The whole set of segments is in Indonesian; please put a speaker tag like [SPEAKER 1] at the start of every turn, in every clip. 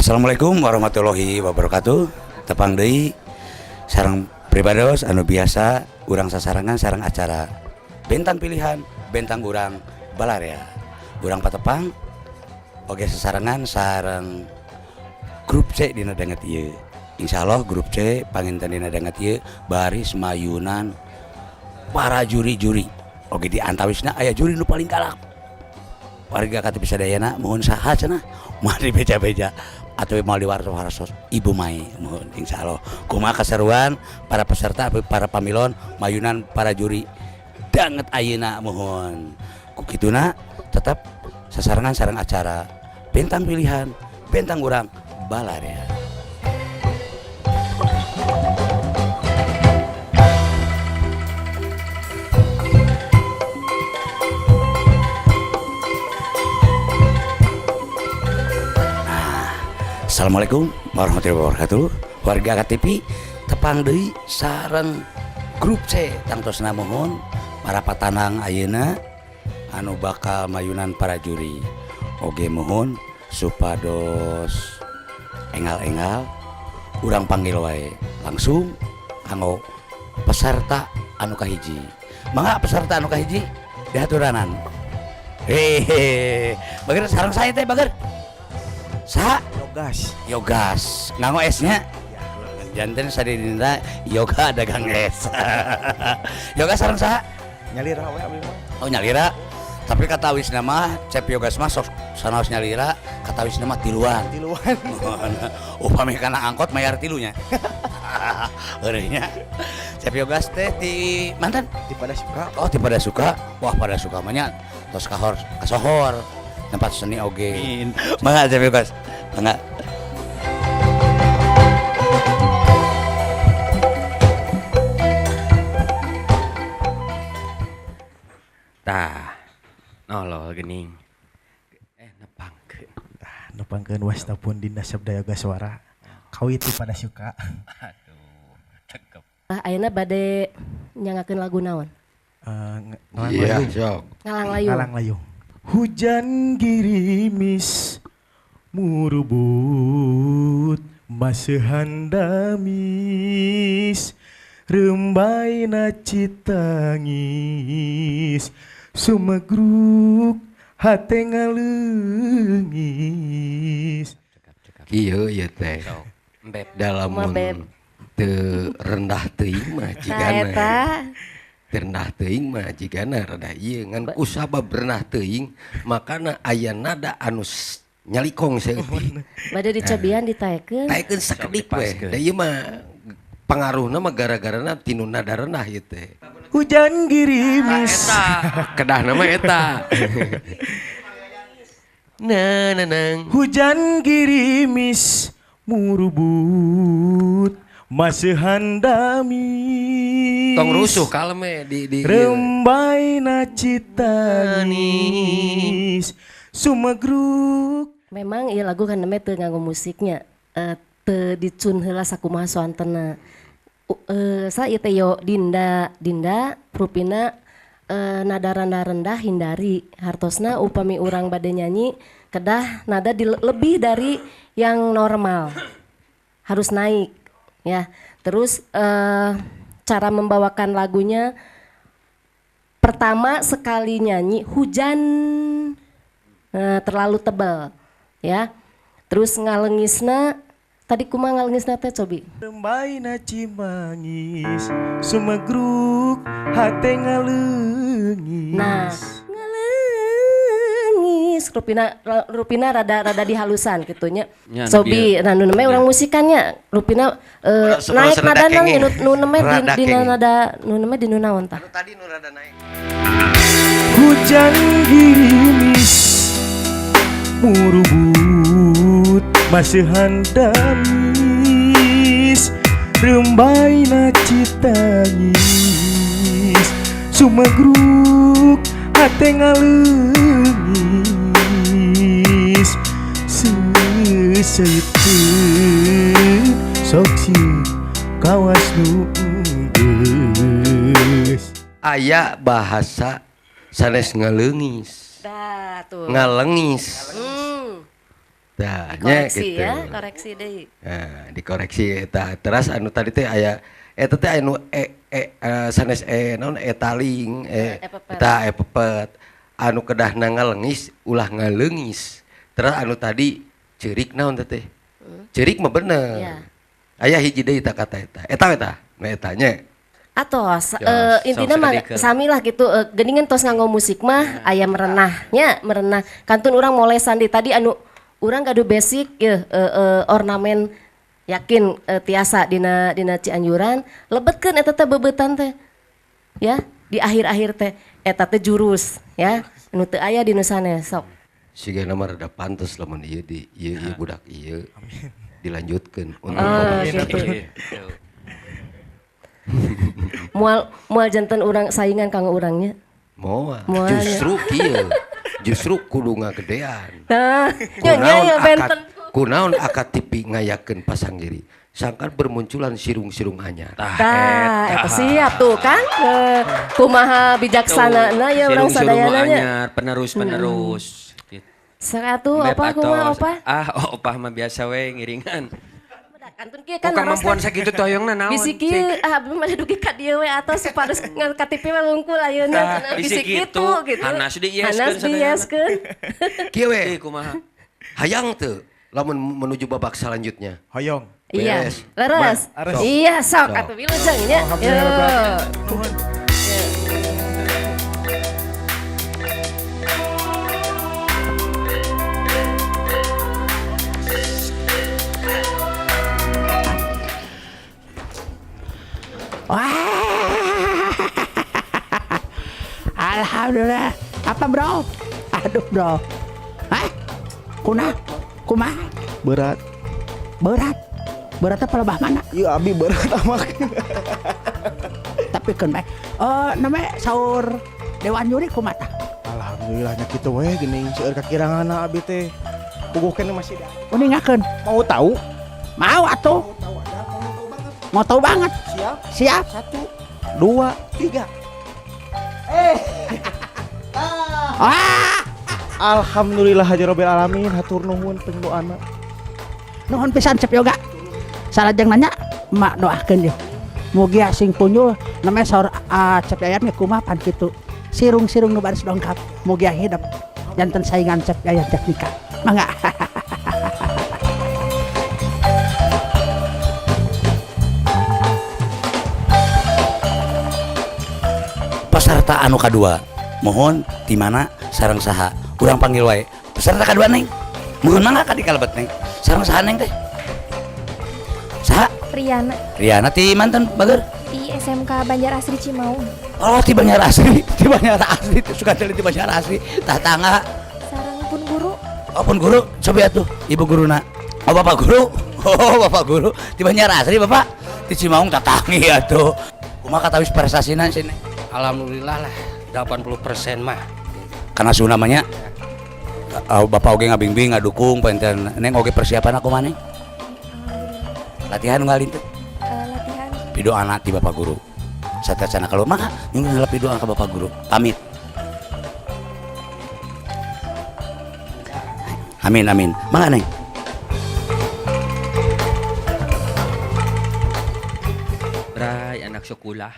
[SPEAKER 1] Assalamualaikum warahmatullahi wabarakatuh. Tepang deui sareng pribados anu biasa urang sasarangan sareng acara bentang pilihan bentang urang balarea. Urang patepang oge sasarangan sareng grup C dina danget ieu. Insyaallah grup C panginten dina danget ieu baris mayunan para juri-juri. Oge di antawisna aya juri nu paling galak. Warga KTP sadayana mohon saha cenah moal dibeja-beja atau mau diwartos Ibu Mai mohon insyaallah kumaha kaseruan para peserta para pamilon mayunan para juri danget ayeuna mohon ku kituna tetap sasarangan sareng acara bentang pilihan bentang urang balarea. Assalamualaikum warahmatullahi wabarakatuh. Warga KTP tepang deui sareng grup C tangtosna mohon para patanang ayeuna anu bakal mayunan para juri. Oge mohon supados engal-engal urang panggil wae langsung kanggo peserta anu kahiji. Mangga peserta anu kahiji dihaturanan. Hehehe. Bager sareng saya teh bager. Saha? Yogas nganggo esnya janten sadidina yoga dagang es. Yoga sareng saha?
[SPEAKER 2] Nyalira we abi mah.
[SPEAKER 1] Oh nyalira. Tapi kata wisna mah cep yogas mah sok sanaos nyalira, kata wisna mah tiluan. Upami kana angkot mayar tilunya. Heureunya. Cep yogas teh di mantan
[SPEAKER 2] Di pada suka.
[SPEAKER 1] Oh di pada suka. Wah pada suka mah nya tos kasohor tempat seni oge. Mangga cep yogas. Mangga.
[SPEAKER 3] Tah, nolol geuning. Nepangkeun.
[SPEAKER 2] Tah, nepangkeun wasta pun dina sabda yoga suara. Kau itu pada suka.
[SPEAKER 3] Aduh, tegep.
[SPEAKER 4] Ayeuna bade nyangakeun lagu naon?
[SPEAKER 1] Iya, sok.
[SPEAKER 4] Ngalang layung.
[SPEAKER 2] Ngalang layung. Hujan girimis murubut maseuhan damis rembaina citangis sumegruk hate ngaleungis.
[SPEAKER 5] Kieu ieu teh
[SPEAKER 3] Beb.
[SPEAKER 5] dalamun
[SPEAKER 4] Beb.
[SPEAKER 5] teu rendah teuing mah
[SPEAKER 4] Nah
[SPEAKER 5] cigana.
[SPEAKER 4] eta
[SPEAKER 5] Teu rendah teuing mah cigana rada ieu ngan ku sabab rendah teuing makana aya nada anu nyalikong saeutik.
[SPEAKER 4] bade dicobian ditaekeun.
[SPEAKER 5] Taekeun sakedik we. Da ieu mah pangaruhna mah gara-garana tinu nada rendah ieu teh.
[SPEAKER 2] Hujan girimis.
[SPEAKER 5] Kedahna mah eta. Nang.
[SPEAKER 2] Hujan girimis murubut maseuhan damis.
[SPEAKER 5] Tong rusuh kalem di
[SPEAKER 2] rembaina citangis sumegruk.
[SPEAKER 4] Memang ieu lagu kan namanya teu nganggo musiknya. Teu dicun heula sakumaha soantena. Sa ieu teh yo Dinda rupina nada rendah hindari. Hartosna upami urang bade nyanyi kedah nada lebih dari yang normal. Harus naik ya. Terus cara membawakan lagunya pertama sekali nyanyi hujan terlalu tebal ya. Terus ngalengisna tadi kumaha ngalengisna teh cobi.
[SPEAKER 2] Rembaina cimangis sumegruk hate ngaleungis.
[SPEAKER 4] Nah, ngalengis rupina rada dihalusan gitunya.
[SPEAKER 3] Nya,
[SPEAKER 4] Sobi nu namanya urang musikannya rupina naik nada nu namanya dina nada nu namanya dinu naon tah.
[SPEAKER 5] Tadi nu rada naik.
[SPEAKER 2] Hujan girimis murubut maseuhan damis rembaina citangis sumegruk hate ngaleungis seuseuteuh sok sieun kawas nu enggeus.
[SPEAKER 5] Aya bahasa sanes ngaleungis.
[SPEAKER 4] Dah tuh.
[SPEAKER 5] Ngalengis. Tah, nya
[SPEAKER 4] Koreksi
[SPEAKER 5] gitu.
[SPEAKER 4] ya, koreksi deh.
[SPEAKER 5] Nah, dikoreksi eta. Terus anu tadi teh aya eta teh anu sanes naon etaling
[SPEAKER 4] Epepet.
[SPEAKER 5] eta epepet anu kedahna ngalengis ulah ngaleungis. Terus anu tadi ceurik naon teh? Ceurik mah bener.
[SPEAKER 4] Iya.
[SPEAKER 5] Aya hiji deui ta kata eta. Eta. Nah eta nya.
[SPEAKER 4] Atos
[SPEAKER 3] Ya,
[SPEAKER 4] intina
[SPEAKER 3] sok
[SPEAKER 4] mah
[SPEAKER 3] sedikit.
[SPEAKER 4] samilah gitu geningan tos nganggo musik mah aya merenahnya merenah kantun urang molesan di tadi anu urang gaduh basic ya ornamen yakin tiasa dina Cianjuran lebetkeun eta teh beubetan teh ya di akhir-akhir teh eta teh jurus ya anu teu aya di nu sanes sok
[SPEAKER 5] Sigana mah rada pantes lamun ieu di ieu budak ieu dilanjutkeun untuk
[SPEAKER 4] Oh,
[SPEAKER 5] pembahasan.
[SPEAKER 4] gitu. Mual janten urang saingan kanggo urangnya.
[SPEAKER 5] Moal.
[SPEAKER 4] Moal,
[SPEAKER 5] Justru kieu. Justru kudu ngagedean.
[SPEAKER 4] Nah, nya benten.
[SPEAKER 5] Kunaon akad tipi ngayakeun pasang diri. Sangkan bermunculan sirung-sirung anyar.
[SPEAKER 4] Tah, eta siap tuh kan. Kumaha bijaksanana ya urang sadayana nya.
[SPEAKER 3] anyar, penerus. Gitu.
[SPEAKER 4] Satu
[SPEAKER 3] Mbep
[SPEAKER 4] apa kumaha
[SPEAKER 3] atos.
[SPEAKER 4] apa?
[SPEAKER 3] Opah mah biasa we ngiringan.
[SPEAKER 4] Kantun kieu kan
[SPEAKER 3] Bukan
[SPEAKER 4] naros
[SPEAKER 3] mampuan
[SPEAKER 4] kan.
[SPEAKER 3] sakitu toyongna naon.
[SPEAKER 4] Bisi kieu belum ada dugi ka dieu we atos supados KTP mah wungkul ayeuna.
[SPEAKER 3] Tah, bisi
[SPEAKER 4] Kitu gitu.
[SPEAKER 3] Hanas diieskeun
[SPEAKER 4] Hanas
[SPEAKER 3] sadayana.
[SPEAKER 4] diieskeun.
[SPEAKER 5] Kieu we.
[SPEAKER 3] Kumaha?
[SPEAKER 5] Hayang teu lamun menuju babak selanjutnya.
[SPEAKER 2] Hoyong.
[SPEAKER 4] Iya,
[SPEAKER 5] Beres.
[SPEAKER 4] leres.
[SPEAKER 2] Leres.
[SPEAKER 4] Iya, sok
[SPEAKER 5] Sok.
[SPEAKER 4] atuh wilujeng nya. Yo.
[SPEAKER 6] Alhamdulillah. Apa bro? Aduh bro. Hah? Kumah?
[SPEAKER 2] Berat.
[SPEAKER 6] Berat. Beratnya pelebah mana?
[SPEAKER 2] Iya abi berat amak.
[SPEAKER 6] Tapi kan baik. Namanya sahur Dewan Juri kumata.
[SPEAKER 2] Alhamdulillahnya kitu we geuning seueur kakirangana abi teh. Puguhkeun masih da.
[SPEAKER 6] Uningakeun.
[SPEAKER 2] Mau tahu?
[SPEAKER 6] Mau atuh. Mau tahu banget.
[SPEAKER 2] Siap.
[SPEAKER 6] Siap.
[SPEAKER 2] 1 2 3.
[SPEAKER 6] Wah.
[SPEAKER 2] Alhamdulillah hajarobel alamin hatur nuhun pendoana.
[SPEAKER 6] Nuhun pisan cep yoga. Salajeng nanya mak doakeun ye. Mugi sing punjul namanya sahur cep yayat nya kumaha pan kitu. Sirung-sirung nu baris dongkap. Mugi hidup. Janten saingan cep yayat cep nikah. Mangga.
[SPEAKER 1] Peserta anu kadua mohon di mana sareng saha urang panggil wae peserta kadua neng mohon mangga ka dikalebet neng sareng saha neng teh saha
[SPEAKER 7] Riana
[SPEAKER 1] Riana ti manten bager
[SPEAKER 7] di SMK Banjar Asri Cimaung.
[SPEAKER 1] oh ti Banjar Asri ti Banjar Asri suka teh ti Banjar Asri tah tangga
[SPEAKER 7] Sarang pun guru.
[SPEAKER 1] oh pun guru coba atuh ibu guruna oh bapak guru oh bapak guru ti Banjar Asri bapak ti Cimaung tatangi atuh kumaha katawis prestasinya sini
[SPEAKER 3] Alhamdulillah lah 80% mah.
[SPEAKER 1] karena su namanya bapak oge ngabing-bing ngadukung penten neng oge persiapan aku maneh latihan ngalin teh
[SPEAKER 7] Latihan
[SPEAKER 1] pido anak ti bapak guru satesana kalau mah nyugun heula pido ka bapak guru pamit amin amin mangga neng
[SPEAKER 3] Bray anak sekolah.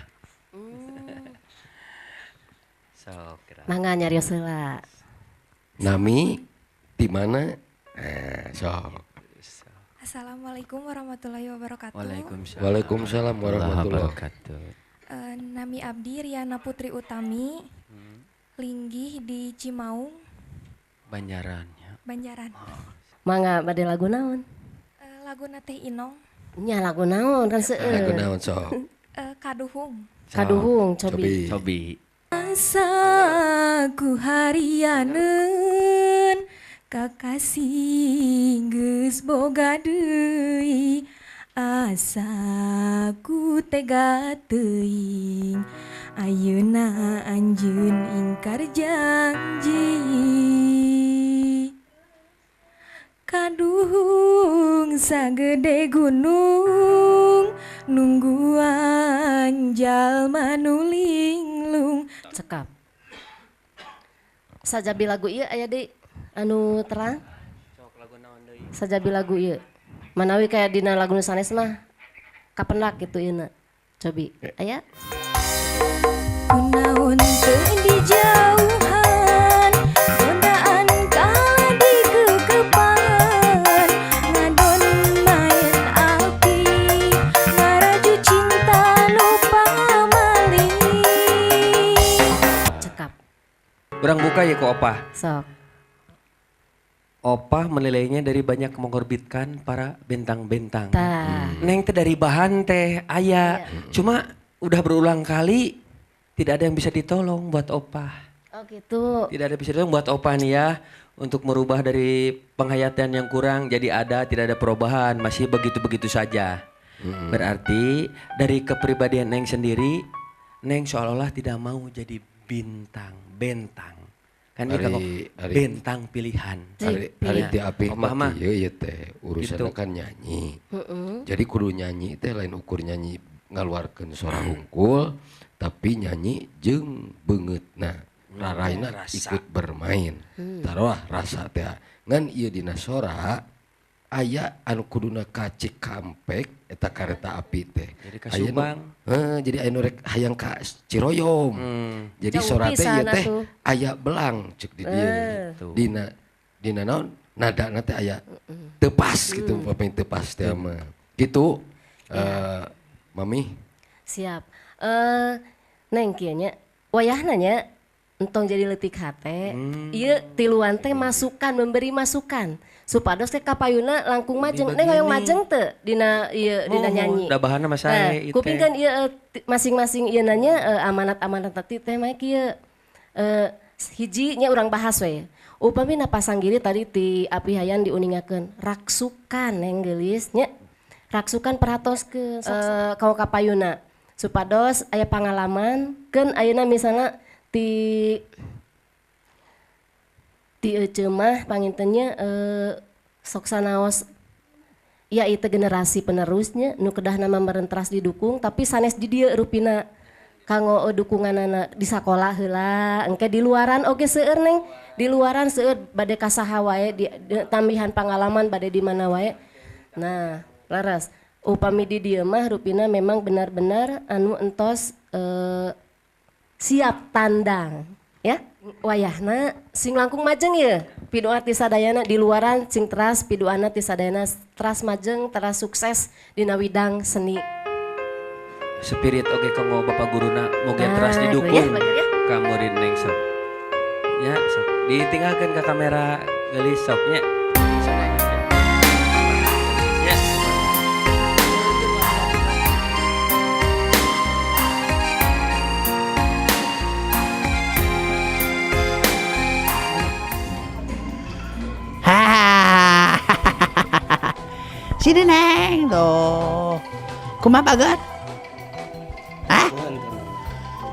[SPEAKER 3] Sok kira.
[SPEAKER 4] Mangga nyarios heula.
[SPEAKER 5] Nami di mana? Sok.
[SPEAKER 7] Assalamualaikum warahmatullahi wabarakatuh.
[SPEAKER 3] Waalaikumsalam.
[SPEAKER 5] Waalaikumsalam warahmatullahi
[SPEAKER 3] wabarakatuh.
[SPEAKER 7] Nami Abdi Riana Putri Utami. Linggih di Cimaung,
[SPEAKER 3] Banjarannya.
[SPEAKER 7] Banjaran.
[SPEAKER 4] Mangga bade lagu naon?
[SPEAKER 7] Lagu Teh Inong,
[SPEAKER 4] Nya lagu naon kan
[SPEAKER 5] Lagu
[SPEAKER 4] seueur.
[SPEAKER 5] naon sok?
[SPEAKER 7] Kaduhung.
[SPEAKER 4] Kaduhung cobi.
[SPEAKER 3] Cobi.
[SPEAKER 7] Asa ku harianeun kakasih geus boga deui asa ku tega teuing ayeuna anjeun ingkar janji kaduhung sagede gunung nungguan jalma nu linglung.
[SPEAKER 4] Cekap. Sajabi lagu ieu aya deui anu terang. Sajabi lagu ieu. Manawi kayak dina lagu nu sanes mah kapendak gitu ieu. Cobi. Aya.
[SPEAKER 7] Kunaon teu di jauhan, godaan kala di kekepan, ngadon main api, ngaraju cinta lupa malih.
[SPEAKER 4] Cekap.
[SPEAKER 3] Orang buka ya ke Opah.
[SPEAKER 4] Sok.
[SPEAKER 3] Opah menilainya dari banyak mengorbitkan para bentang-bentang.
[SPEAKER 4] Tah.
[SPEAKER 3] Neng teh dari bahan teh aya. Cuma udah berulang kali tidak ada yang bisa ditolong buat Opah.
[SPEAKER 4] Oh gitu.
[SPEAKER 3] Tidak ada yang bisa ditolong buat Opah nih ya. Untuk merubah dari penghayatan yang kurang jadi ada, tidak ada perubahan. Masih begitu-begitu saja. Berarti dari kepribadian Neng sendiri, Neng seolah-olah tidak mau jadi bentang. Kan dia kalau bentang pilihan.
[SPEAKER 5] Hari ti api
[SPEAKER 3] Opah mah.
[SPEAKER 5] mah ieu teh urusan
[SPEAKER 3] Gitu.
[SPEAKER 5] kan nyanyi. Jadi kudu nyanyi teh lain ukur nyanyi ngaluarkeun suara hungkul tapi nyanyi jeung beungeutna. Raraina ikut bermain. Taruh rasa teh. Ngan ieu dina sora aya anu kuduna ka Cikampek eta kareta api teh.
[SPEAKER 3] Jadi ka Subang.
[SPEAKER 5] Jadi anu rek hayang ka Ciroyom. Jadi
[SPEAKER 4] Jauh
[SPEAKER 5] sora teh ieu
[SPEAKER 4] pisan
[SPEAKER 5] teh
[SPEAKER 4] atuh.
[SPEAKER 5] aya belang cek di dieu. Dina naon nadana teh aya teu pas gitu pemain teu pas teh mah. Gitu Mami.
[SPEAKER 4] Siap. Neng kieu nya wayahna nya entong jadi leutik hate. Ieu tiluan teh memberi masukan. Supados teh kapayuna langkung majeng. Neng hoyong majeng teu dina ieu dina nyanyi.
[SPEAKER 3] Da bahanna mah sae ieu teh.
[SPEAKER 4] Kupingkeun ieu masing-masing ieu nanya amanat-amanat tadi teh mah kieu. Hiji nya urang bahas we. Upami na pasanggiri tadi ti Api Hayan diuningakeun raksukan neng geulis nya. Raksukan perhatoskeun kau kapayuna. Supados aya pangalaman keun ayeuna misalna ti ece mah pangintennya sok sanaos ya itu generasi penerusnya nu kedah nama merentras didukung tapi sanes di dieu rupina kanggo dukunganana di sakola heula engke di luaran oge seueur neng di luaran seueur bade ka saha wae di tambihan pangalaman bade di mana wae. Nah laras upami di dieu mah rupina memang benar-benar anu entos siap tandang ya. Wayahna sing langkung majeng ya pidoa ti sadayana di luaran sing teras pidoana ti sadayana teras majeng teras sukses dina widang seni.
[SPEAKER 3] Spirit oge kanggo Bapak guruna moga teras
[SPEAKER 4] Ya,
[SPEAKER 3] didukung
[SPEAKER 4] ya.
[SPEAKER 3] ka murid Neng sok. Ya sok ditinggalkeun ka kamera geulis sok nya. Ya.
[SPEAKER 6] Sini Neng tuh. Kumaha bagat? Hah?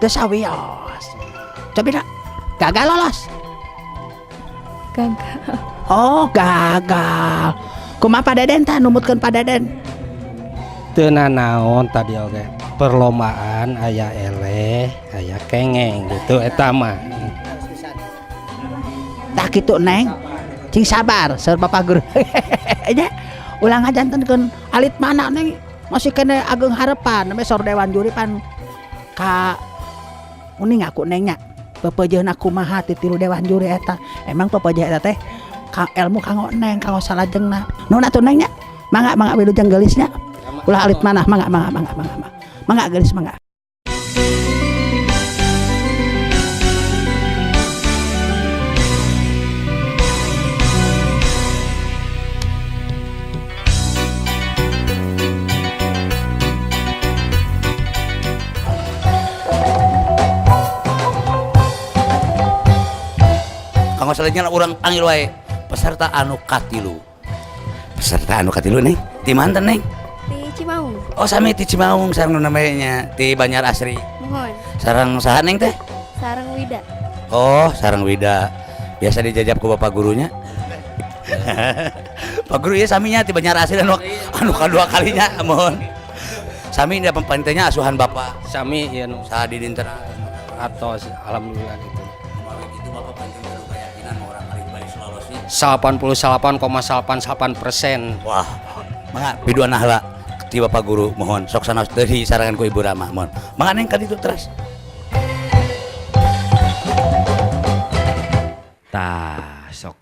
[SPEAKER 6] Teu sawios. Cobi nak. Gagal lolos.
[SPEAKER 7] Gagal.
[SPEAKER 6] Oh, gagal. Kumaha Padeden tah numutkeun Padeden?
[SPEAKER 8] Teu nanaon tadi oge. Perlombaan aya eleh, aya kengeng gitu eta mah.
[SPEAKER 6] Tah kitu Neng. Cing sabar, seur Bapak Guru. Nya ulang ngajantenkeun alit mana Neng masih kena ageng harapan namanya sor dewan juri pan ka uning aku Nengnya pepejeuna kumaha ti tilu dewan juri eta emang pepejeh eta teh ka ilmu kanggo Neng kanggo salajengna nun atuh Nengnya mangga wilujeng geulisnya ulah alit mana mangga geulis mangga.
[SPEAKER 1] Kanggo salajengna urang panggil wae peserta anu katilu. Peserta anu katilu nih, di manten Neng?
[SPEAKER 7] Di Cimaung.
[SPEAKER 1] Oh sami ti Cimaung sareng nu namanya ti Banjar Asri.
[SPEAKER 7] Mohon.
[SPEAKER 1] Sareng saha Neng teh?
[SPEAKER 7] Sarang Wida.
[SPEAKER 1] Oh, sareng Wida. Biasa dijajab ku bapak gurunya. Pak guru ya saminya ti Banjar Asri anu kadua kalinya mohon. Sami da pempantenya asuhan bapak.
[SPEAKER 8] Sami ieu nu
[SPEAKER 1] Saha di dinten
[SPEAKER 8] atos alhamdulillah gitu.
[SPEAKER 1] itu bapak penting baru keyakinan orang hari balik Sulawesi
[SPEAKER 8] 88,88%.
[SPEAKER 1] Wah, mangga piduan heula ti Bapak Guru mohon sok sanes teuing sarangan ku Ibu Rama mohon. Mangga neng ka ditu terus.
[SPEAKER 3] Tah, sok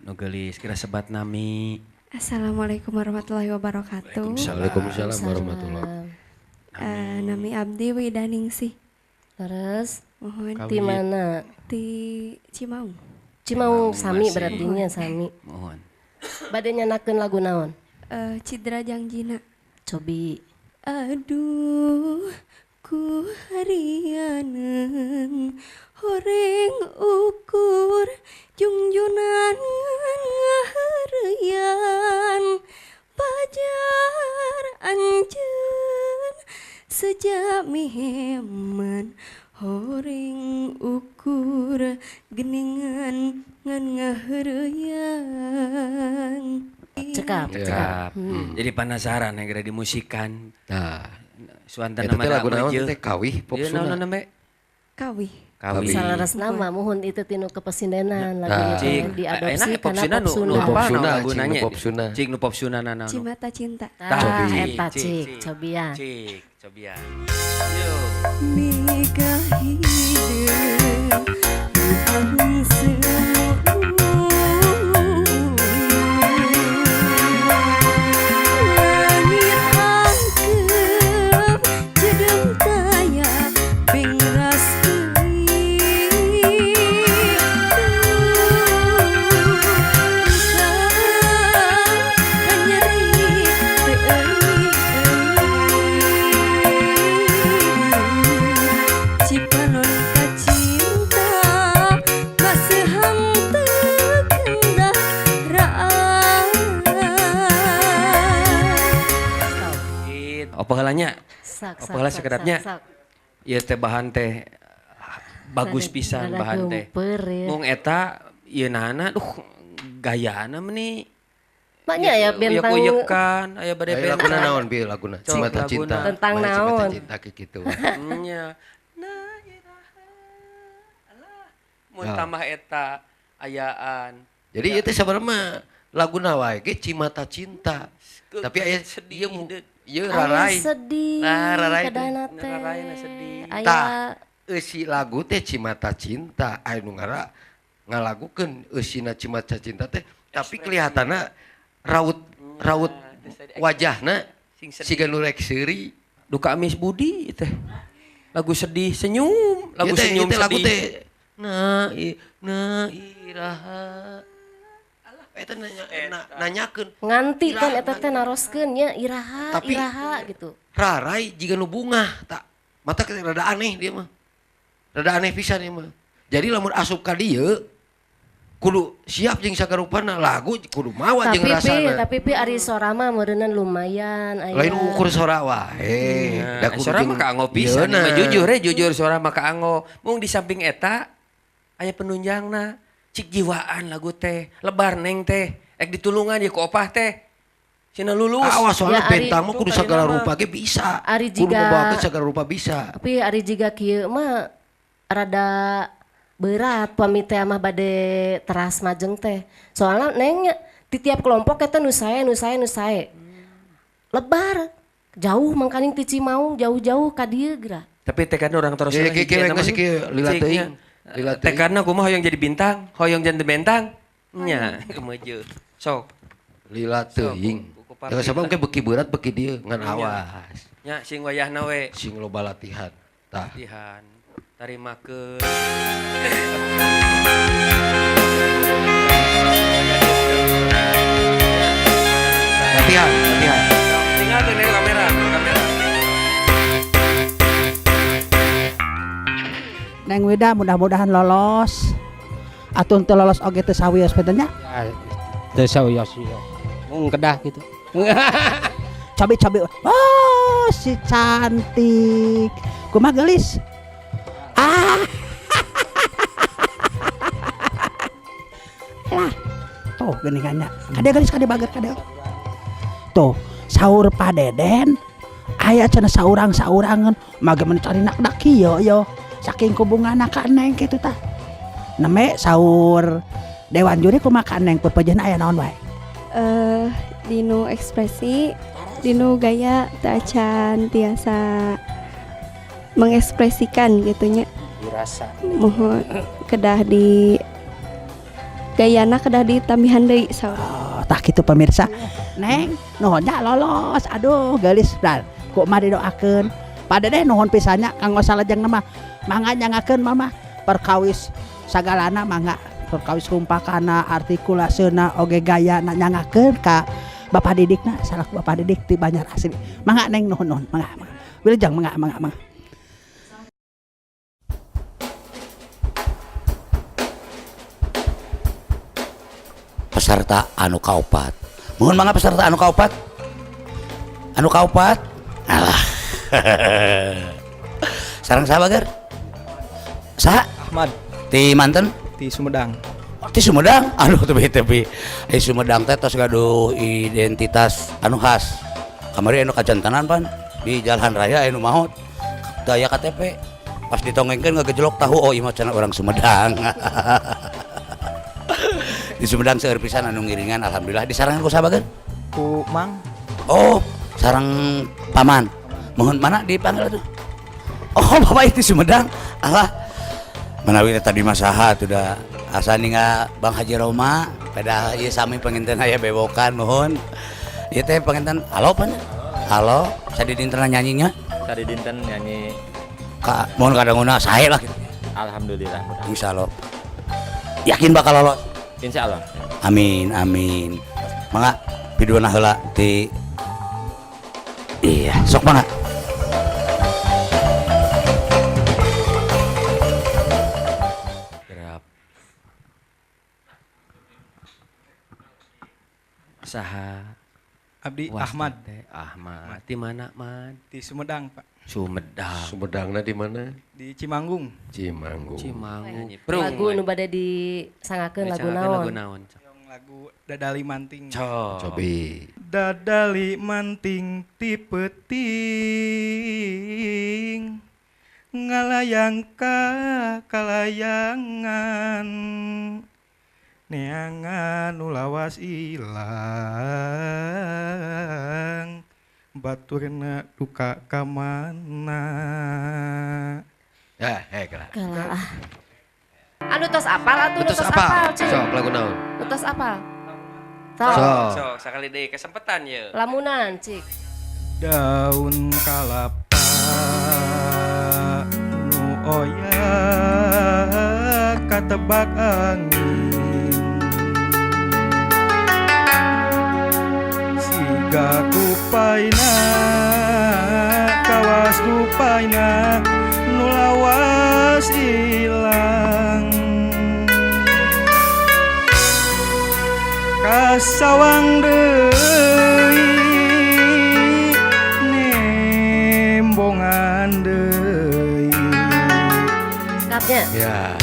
[SPEAKER 3] nu geulis kira sebat nami.
[SPEAKER 7] Assalamualaikum warahmatullahi wabarakatuh.
[SPEAKER 5] Waalaikumsalam warahmatullahi.
[SPEAKER 7] Nami Abdi Widaningsih.
[SPEAKER 4] Terus
[SPEAKER 7] Mohon
[SPEAKER 4] di mana?
[SPEAKER 7] di Cimaung.
[SPEAKER 4] Cimaung sami berarti nya sami.
[SPEAKER 3] Mohon.
[SPEAKER 4] Bade nyanakeun lagu naon?
[SPEAKER 7] Cidra Jangjina.
[SPEAKER 4] Cobi.
[SPEAKER 7] Aduh, ku harianeun horeng ukur jungjunan ngaheureyan pajar anjeun sejami heman horeng ukur geningan ngan ngaheureyan.
[SPEAKER 4] Cekap,
[SPEAKER 5] Ya.
[SPEAKER 4] cekap.
[SPEAKER 3] Jadi penasaran yang kira dimusikan.
[SPEAKER 5] Nah,
[SPEAKER 3] Suantan
[SPEAKER 5] eta
[SPEAKER 3] nama
[SPEAKER 5] teh lagu naon teh kawih pop
[SPEAKER 3] Iya,
[SPEAKER 5] Sunda.
[SPEAKER 3] naon namanya?
[SPEAKER 7] Kawih.
[SPEAKER 3] Kawih.
[SPEAKER 4] Salaras nama mohon itu tinu kepesindenan lagu
[SPEAKER 5] Nah.
[SPEAKER 4] itu
[SPEAKER 3] Cik,
[SPEAKER 4] diadopsi
[SPEAKER 3] enak pop
[SPEAKER 4] karena
[SPEAKER 3] Sunda
[SPEAKER 4] pop
[SPEAKER 3] nu
[SPEAKER 4] Sunda.
[SPEAKER 5] Pop
[SPEAKER 3] apa
[SPEAKER 5] Sunda,
[SPEAKER 3] lagu
[SPEAKER 5] cing nu
[SPEAKER 3] nanya?
[SPEAKER 5] pop Sunda.
[SPEAKER 3] Cik nu pop Sunda nana.
[SPEAKER 7] Cimata Cinta.
[SPEAKER 4] Tah,
[SPEAKER 3] Cik,
[SPEAKER 4] eta
[SPEAKER 3] cik,
[SPEAKER 4] cik,
[SPEAKER 3] cik.
[SPEAKER 4] cobian.
[SPEAKER 3] Cik, cobian. Yuk.
[SPEAKER 7] Mega hidup Tuhan langit angkep jedeng kaya bingras Cipanon kacinta masih henteu kendah raan.
[SPEAKER 3] Apa halanya?
[SPEAKER 4] Sak,
[SPEAKER 3] Apa lah sekedapnya?
[SPEAKER 4] sak.
[SPEAKER 3] Ieu teh bahan teh bagus pisan
[SPEAKER 4] Rada
[SPEAKER 3] bahan teh.
[SPEAKER 4] gemper ya.
[SPEAKER 3] Mung eta ieu nana gayana meni.
[SPEAKER 4] Maknya ya bentang
[SPEAKER 3] Uyek-uyekan, aya bade
[SPEAKER 5] Aya laguna
[SPEAKER 3] bentang.
[SPEAKER 5] naon bi laguna?
[SPEAKER 3] Cok,
[SPEAKER 5] Cimata
[SPEAKER 3] laguna.
[SPEAKER 5] cinta.
[SPEAKER 4] Tentang
[SPEAKER 5] Main Cimata
[SPEAKER 4] naon?
[SPEAKER 5] cinta kayak gitu.
[SPEAKER 3] Nya. Nah, iraha. Alah, mun
[SPEAKER 5] Ya.
[SPEAKER 3] tambah eta ayaan.
[SPEAKER 5] Jadi ieu teh sabarema mah laguna wae ge Cimata cinta. Tapi aya
[SPEAKER 3] sedih,
[SPEAKER 5] ieu
[SPEAKER 3] Ded.
[SPEAKER 5] ieu
[SPEAKER 4] aya
[SPEAKER 5] rarai.
[SPEAKER 4] sedih.
[SPEAKER 5] Nah, rarai teh.
[SPEAKER 4] kadana teh.
[SPEAKER 3] Rarayna sedih.
[SPEAKER 4] Aya
[SPEAKER 5] Tah, eusi lagu teh Cimata cinta. Aya nu ngalagukeun eusina Cimata cinta teh, tapi kelihatanna raut wajahna
[SPEAKER 3] Sing sedih.
[SPEAKER 5] siga nu rek seuri.
[SPEAKER 3] Duka Amis Budi teh. Lagu sedih senyum, lagu
[SPEAKER 5] Ieu teh-
[SPEAKER 3] senyum
[SPEAKER 5] ieu teh lagu
[SPEAKER 3] sedih.
[SPEAKER 5] teh na iraha. Eta nanyakeun
[SPEAKER 4] nganti kan eta teh naroskeun nya iraha,
[SPEAKER 5] Tapi-
[SPEAKER 4] iraha gitu.
[SPEAKER 5] rarai jika nu bunga tak mata kita rada aneh dia mah, rada aneh pisan dia mah. Jadi lamun asup ka dieu kudu siap jeung sagarupana lagu kudu mawa jeung rasana.
[SPEAKER 4] Tapi ari sora mah meureunna lumayan aya.
[SPEAKER 5] Lain ukur sora wae. Da kudu
[SPEAKER 3] Suara
[SPEAKER 5] jeung
[SPEAKER 3] mah kaanggo pisan,
[SPEAKER 5] ieuna.
[SPEAKER 3] mah jujur suara mah kaanggo. Mung di samping eta aya penunjangna, cik jiwaan lagu teh, lebar neng teh, ek ditulungan ye ku opah teh. Cenah lulus.
[SPEAKER 5] Awas soalnya
[SPEAKER 4] Ya, Ari,
[SPEAKER 5] bentang mah kudu
[SPEAKER 3] itu
[SPEAKER 5] sagala
[SPEAKER 3] kayakna
[SPEAKER 5] rupa ge bisa.
[SPEAKER 4] Ari
[SPEAKER 5] Kudu
[SPEAKER 4] jiga-
[SPEAKER 5] membawakeun sagala rupa bisa.
[SPEAKER 4] Tapi ari jiga kieu mah rada berat pami teh mah bade teras majeng teh. Soalnya neng di tiap kelompok eta nu sae. Lebar jauh mangkaning ti Cimaung jauh-jauh ka dieu geura.
[SPEAKER 3] Tapi tekan orang terus
[SPEAKER 5] Ya, kieu geus kieu lila teuing. Lila teuing.
[SPEAKER 3] Tekanna kumaha hoyong jadi bintang, hoyong jadi bentang. Nya, kemeuje. Sok.
[SPEAKER 5] Lila teuing.
[SPEAKER 3] buku papi.
[SPEAKER 5] Ya sabab ke beuki berat beuki dieu ngan awas.
[SPEAKER 3] Nya sing wayahna we.
[SPEAKER 5] Sing loba latihan. Tah.
[SPEAKER 3] Latihan. Tarimakeun.
[SPEAKER 5] Latihan.
[SPEAKER 3] Tinggal ke kamera.
[SPEAKER 6] Neng Wida mudah-mudahan lolos. Atun teu lolos oge teu sawios pedenya.
[SPEAKER 8] Ya, teu sawios ieu. Mung kedah gitu.
[SPEAKER 6] Cabe-cabe. Oh, si cantik. Kumaha gelis? Ah. Lah. Tuh geuningannya. Kade gelis kade bager kade. Tuh, sahur Pak Deden. Aya cenah saurang-saurangan mage mencari nak kieu yo. Saking kubungana ka Neng kitu tah. Neme sahur Dewan juri kumaha Neng pepejana aya naon wae?
[SPEAKER 7] Dinu ekspresi, dinu gaya teu acan tiasa mengekspresikan gitunya.
[SPEAKER 8] dirasa
[SPEAKER 7] Mohon kedah di gayana kedah ditambihan deui saur.
[SPEAKER 6] Oh, tak kitu pemirsa. Neng, nuhunnya lolos. Aduh, gelis dan kok mah didoakeun. Pada deh nuhun pisannya kanggo salajeng nama. Mangga nyangakeun mama perkawis sagalana mangga perkawis rumpakana artikulaseuna oge gayana nyangakeun ka Bapak didikna salak Bapak didik ti Banjar Asri. Mangga Neng nuhun mangga. Wilujeng mangga.
[SPEAKER 1] Peserta anu kaopat. Mohon mangga peserta anu kaopat. Anu kaopat. Alah. Sareng saha bager? Saha?
[SPEAKER 8] Ahmad
[SPEAKER 1] Ti manten?
[SPEAKER 8] di Sumedang.
[SPEAKER 1] Ti Sumedang. Aduh tepi. Di Sumedang teh tos gaduh identitas anu khas. Kamari anu kajantanan pan di jalan raya anu maot. Daya KTP. Pas ditongengkeun ngagejlok tahu oh ieu mah cenah urang Sumedang. Di Sumedang seueur pisan anu ngiringan alhamdulillah. Di sarangan ku saha bageun?
[SPEAKER 8] Ku Mang
[SPEAKER 1] Oh, sareng paman. Mohon mana dipanggil atuh? Oh, Bapak itu Sumedang. Alah. Manawi tadi masaha sudah asa ninga Bang Haji Roma pada ieu sami penginten aya bewokan mohon. Ieu teh penginten halo pan. Halo, sadi dinten nyanyinya?
[SPEAKER 9] Tadi dinten nyanyi
[SPEAKER 1] Ka mohon kadanguna sae lah gitu.
[SPEAKER 9] alhamdulillah mudah.
[SPEAKER 1] Insyaallah. Yakin bakal lolos?
[SPEAKER 9] Insyaallah.
[SPEAKER 1] Amin. Mangga piduana heula ti iya, sok mangga.
[SPEAKER 3] Gerap. Saha?
[SPEAKER 8] Abdi
[SPEAKER 3] Wasta
[SPEAKER 8] Ahmad
[SPEAKER 3] teh? Ahmad. Di mana, Mad?
[SPEAKER 8] di Sumedang Pak,
[SPEAKER 3] Sumedang.
[SPEAKER 5] Sumedangna di mana?
[SPEAKER 8] di Cimanggung.
[SPEAKER 5] Cimanggung.
[SPEAKER 3] Cimangu.
[SPEAKER 4] Lagu nu bade disangakeun lagu
[SPEAKER 3] Lagu
[SPEAKER 4] naon?
[SPEAKER 3] naon?
[SPEAKER 8] Yang lagu Dadali Manting.
[SPEAKER 5] Cobi.
[SPEAKER 8] Dadali manting ti peuting ngalayang ka kalayangan neangan ulawas ilang baturna duka kamana.
[SPEAKER 5] Ya, kala.
[SPEAKER 4] Kalah. Anu tos apal atuh nu
[SPEAKER 5] Putus
[SPEAKER 4] tos
[SPEAKER 5] apa?
[SPEAKER 4] apal, Cing.
[SPEAKER 5] Sok lagu naon?
[SPEAKER 4] Nu tos apal.
[SPEAKER 5] Sok.
[SPEAKER 3] So, sekali deh kesempatan ya.
[SPEAKER 4] Lamunan, Cik.
[SPEAKER 8] Daun kalapa nu oya katebak angin siga kupaina kawas kupaina nu lawas ilang kasawang deui nembongan deui.
[SPEAKER 4] Skatnya.
[SPEAKER 5] Ya.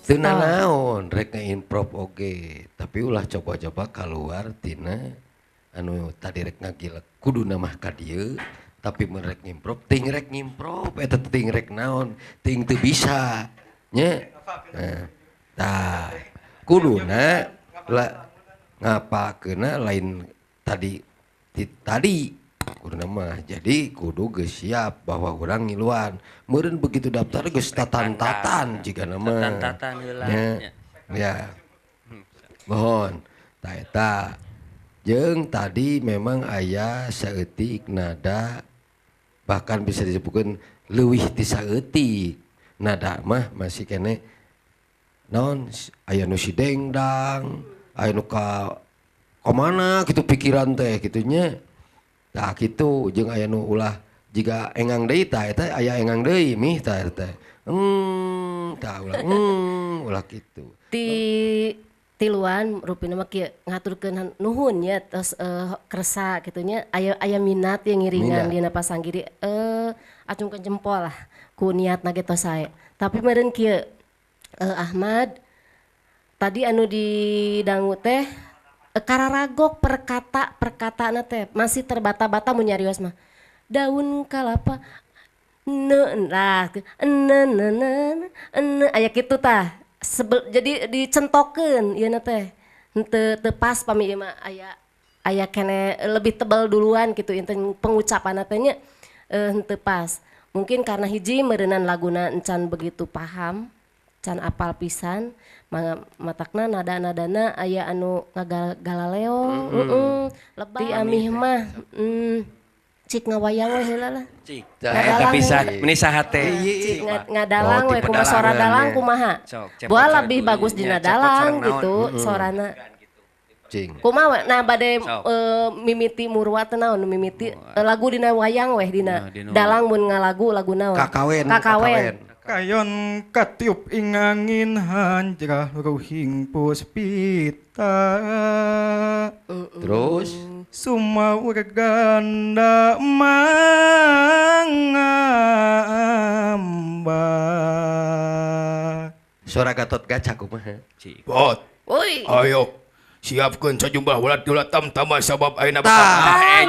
[SPEAKER 5] Teu naon rek improv oge, tapi ulah coba-coba keluar tina anu tadi rek ngagilek kuduna mah ka dieu, tapi merek ngimprov ting rek ngimprov eta ting rek naon, ting teu bisa. Nya. Nah. Tah. Kuduna ngapakeuna lain tadi kuduna mah jadi kudu geus siap bahwa urang ngiluan meureun begitu daftar geus tatan-tatan jika nama
[SPEAKER 3] Tatan heula.
[SPEAKER 5] ya mohon tah eta jeung tadi memang aya saeutik nada bahkan bisa disebutkan leuwih ti saeutik nada mah masih kene naon aya nu si dengdang aya nu ka mana gitu pikiran teh gitunya tah kitu jeung aya nu ulah jiga engang deui tah eta aya engang deui mih tah teh tah ulah kitu
[SPEAKER 4] Tiluan rupina mah kieu ngaturkeun nuhun nya tos kersa kitunya aya minat yang ngiringan dina pasanggiri acungkeun jempol lah ku niatna ge tos sae tapi meureun kieu Ahmad tadi anu didangu teh kararagok perkataana teh masih terbata-bata mun nyarios mah daun kalapa aya kitu tah jadi dicentokeun ieu teh teu pas pami ieu mah aya kene lebih tebal duluan gitu inten pengucapan teh nya henteu pas. Mungkin karena hiji meureunnan laguna encan begitu paham, can apal pisan, matakna nada-nadana aya anu ngagalaleo, lebih amih mah cik ngawayang we heula lah.
[SPEAKER 3] Cik. Eta pisan menisah teh.
[SPEAKER 4] Cik ngadalang we kumaha sora dalang kumaha. Boa lebih bagus dina dalang gitu sorana.
[SPEAKER 5] Cing.
[SPEAKER 4] Kumaha nah bade mimiti murwa teh naon mimiti lagu dina wayang weh dina dalang mun ngalagu lagu naon?
[SPEAKER 5] Kakawen.
[SPEAKER 10] Kayon katiup ing angin hanjrah ruhing puspita.
[SPEAKER 5] Terus
[SPEAKER 10] Sumaur ganda mangamba.
[SPEAKER 5] suara Gatot Kaca kumaha?
[SPEAKER 10] Bot,
[SPEAKER 4] Oi.
[SPEAKER 10] ayo siapkeun sejumlah ulat-ulat tamtama sabab ayeuna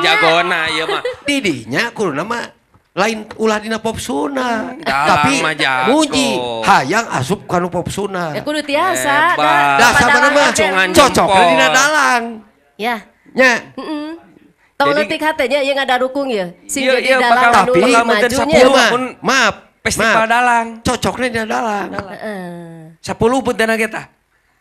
[SPEAKER 3] Jagona ieu mah.
[SPEAKER 5] Didinya kuluna mah lain ulah dina popsuna.
[SPEAKER 3] Dalang
[SPEAKER 5] Tapi
[SPEAKER 3] mah jago.
[SPEAKER 5] muji hayang asup kanu popsuna.
[SPEAKER 4] Ya kudu tiasa.
[SPEAKER 3] Hebat.
[SPEAKER 5] Dah sabarna mah
[SPEAKER 3] Acungan
[SPEAKER 5] cocok
[SPEAKER 3] jempol.
[SPEAKER 5] dina dalang.
[SPEAKER 4] Ya.
[SPEAKER 5] Nya.
[SPEAKER 4] Tong
[SPEAKER 3] Jadi-
[SPEAKER 4] leutik hatenya ieu ngadarukung ya. Sing
[SPEAKER 3] Iya,
[SPEAKER 4] jadi
[SPEAKER 3] iya,
[SPEAKER 4] dalang
[SPEAKER 3] bakal-
[SPEAKER 4] anu
[SPEAKER 5] tapi-
[SPEAKER 3] munten
[SPEAKER 4] majunya.
[SPEAKER 3] 10
[SPEAKER 5] mah.
[SPEAKER 3] pun
[SPEAKER 5] Maaf,
[SPEAKER 3] festival
[SPEAKER 5] maaf.
[SPEAKER 3] dalang.
[SPEAKER 5] Cocoknya dina dalang.
[SPEAKER 4] Heeh.
[SPEAKER 3] 10 punten kita.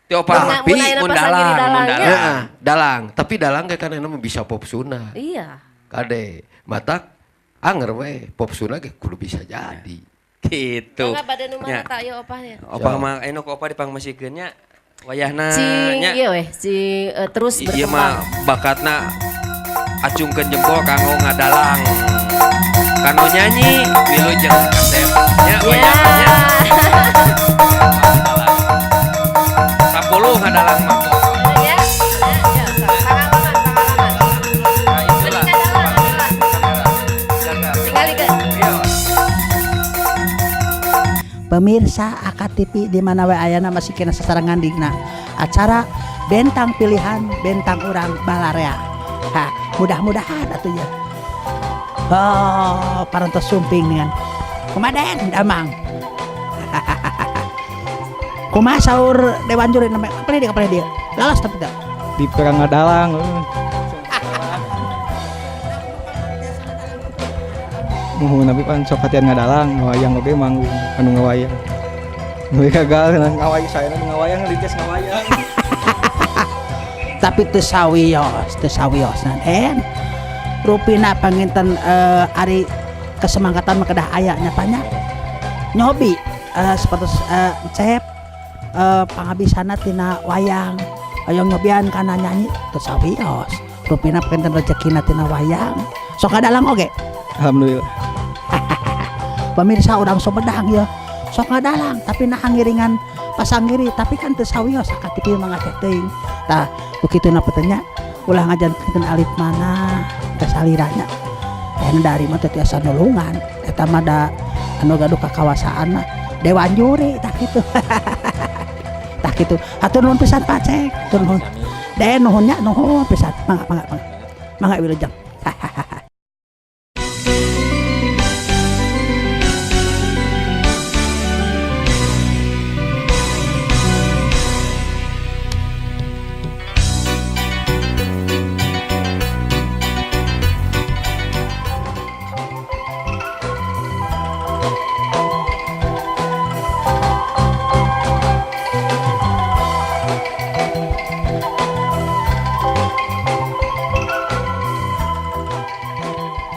[SPEAKER 3] Teu
[SPEAKER 4] Mun
[SPEAKER 3] apa?
[SPEAKER 4] mun ayeuna pas lagi di dalangnya.
[SPEAKER 5] Heeh, dalang. Tapi dalang kayak kan mah bisa popsuna.
[SPEAKER 4] Iya.
[SPEAKER 5] Kade, matak anger we popsuna ge kudu bisa jadi.
[SPEAKER 3] Gitu.
[SPEAKER 4] Mangga bade nu
[SPEAKER 3] Nya.
[SPEAKER 4] mana tak ieu opah ya.
[SPEAKER 3] Opah mah eno ku opah dipangmasikeun nya. Wayahna
[SPEAKER 4] Cing
[SPEAKER 3] nya.
[SPEAKER 4] ieu weh, si terus
[SPEAKER 3] Ieu
[SPEAKER 4] berkembang.
[SPEAKER 3] mah bakatna acungkeun jempol kanggo ngadalang. Kano nyanyi, wilujeng kasep. Nya wayahna nya. 10 ngadalang mah.
[SPEAKER 4] Ya. Ya, pengalaman.
[SPEAKER 3] Nah, itulah. Jaga.
[SPEAKER 4] Tingalikeun.
[SPEAKER 3] Iya.
[SPEAKER 6] Pemirsa AKTV di mana we ayana masih kena sasarangan dina acara bentang pilihan bentang urang Balarea. Ha, mudah-mudahan atuh ya. Oh, parantos sumping dengan Kumaden damang. Kumaha saur Dewan Juri namanya apa dia? Lalas tapi tak.
[SPEAKER 10] di perang ngadalang. Tapi pan sok hatian ngadalang ngawayang oge manggung anu ngawayang. Nu gagal ngawayang saya ngawayang lintas ngawayang.
[SPEAKER 6] Tapi teu sawios naden. Rupina panginten ari kesemangatan mah kedah aya nya banyak. Nyobi seperti cep pangabisana tina wayang. Hayang nyobian kana nyanyi teu sawios. Rupina panginten rezekina tina wayang. Sok ngadalang oge.
[SPEAKER 10] Alhamdulillah.
[SPEAKER 6] Pemirsa urang Sumedang ya. Sok ngadalang tapi nah ngiringan pasanggiri tapi kan teu sawios AKTV mah ngacek teuing. Tah bekituna petenya ulah ngajankeun alit mana kasaliranya. Dari mah teh tiasa nulungan eta mah da anu gaduh kakawasaan mah Dewan Juri tak kitu. Tak kitu. Hatur nuhun pisan Pak Cek. Hatur nuhun. Den nuhunnya nuhun pisan. Mangga. Mangga wilujeng.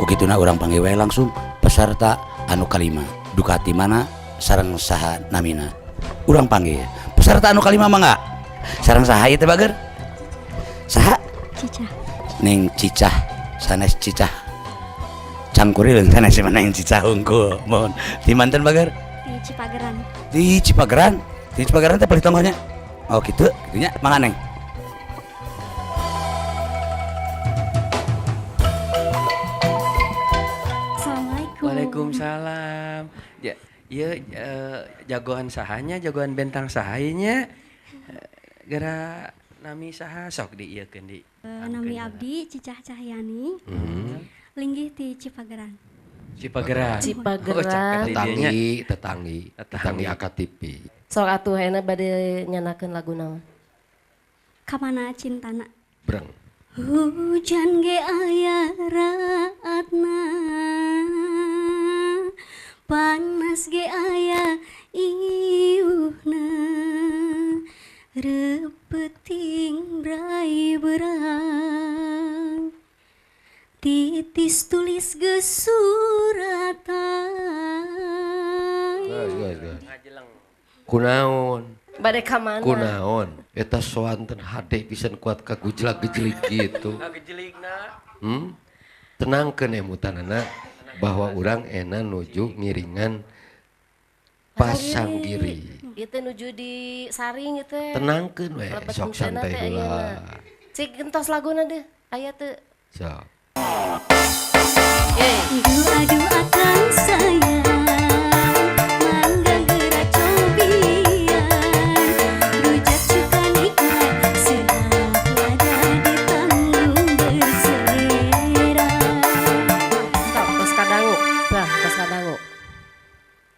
[SPEAKER 1] Kukituna urang panggil wae langsung peserta anu kalima Ducati mana sareng saha namina urang panggil peserta anu kalima mangga sareng saha ieu teh bager saha
[SPEAKER 7] Cica.
[SPEAKER 1] Ning Cicah sanes Cicah cangkuril sanes mana yang Cicah hungkul mohon di manten bager
[SPEAKER 7] Di Cipageran.
[SPEAKER 1] di Cipageran teh paling tonggonya oh gitu nya mangga neng.
[SPEAKER 7] Assalamualaikum.
[SPEAKER 3] Waalaikumsalam. Ya, ieu jagoan sahanya, jagoan bentang sahanya. Gara nami saha sok diieukeun di.
[SPEAKER 7] Nami abdi Cicah Cahyani. Linggih ti Cipageran.
[SPEAKER 3] Cipageran.
[SPEAKER 4] Cipageran.
[SPEAKER 3] Oh, caket didinya.
[SPEAKER 5] tetanggi AKTP.
[SPEAKER 4] Sok atuh hayana bade nyanakeun lagu naon?
[SPEAKER 7] Kamana cintana.
[SPEAKER 5] Breng.
[SPEAKER 7] Hujan ge aya raatna, panas ge aya iuhna, repeting rai berang, titis tulis geus suratan.
[SPEAKER 5] Kunaon?
[SPEAKER 4] Bade ka mana?
[SPEAKER 5] Kunaon? Eta soanten hade pisan kuat ka gejlak-gejlik gitu.
[SPEAKER 3] Gejelikna.
[SPEAKER 5] Tenangkeun emutanana bahwa urang ena nuju ngiringan Pasanggiri.
[SPEAKER 4] Itu nuju di saring itu.
[SPEAKER 5] Tenangkeun we,
[SPEAKER 4] Lebet
[SPEAKER 5] sok
[SPEAKER 4] hentena
[SPEAKER 5] santai
[SPEAKER 4] teh
[SPEAKER 5] heula.
[SPEAKER 4] ayeuna. Cik gentos laguna deh, aya teu.
[SPEAKER 5] Sok.
[SPEAKER 7] Adu akan sayang, mangga geura cobian, rujak cuka nikmat, senang lada ditanggung berselera.
[SPEAKER 4] Stop, tos kadangu. Bah, tos kadangu.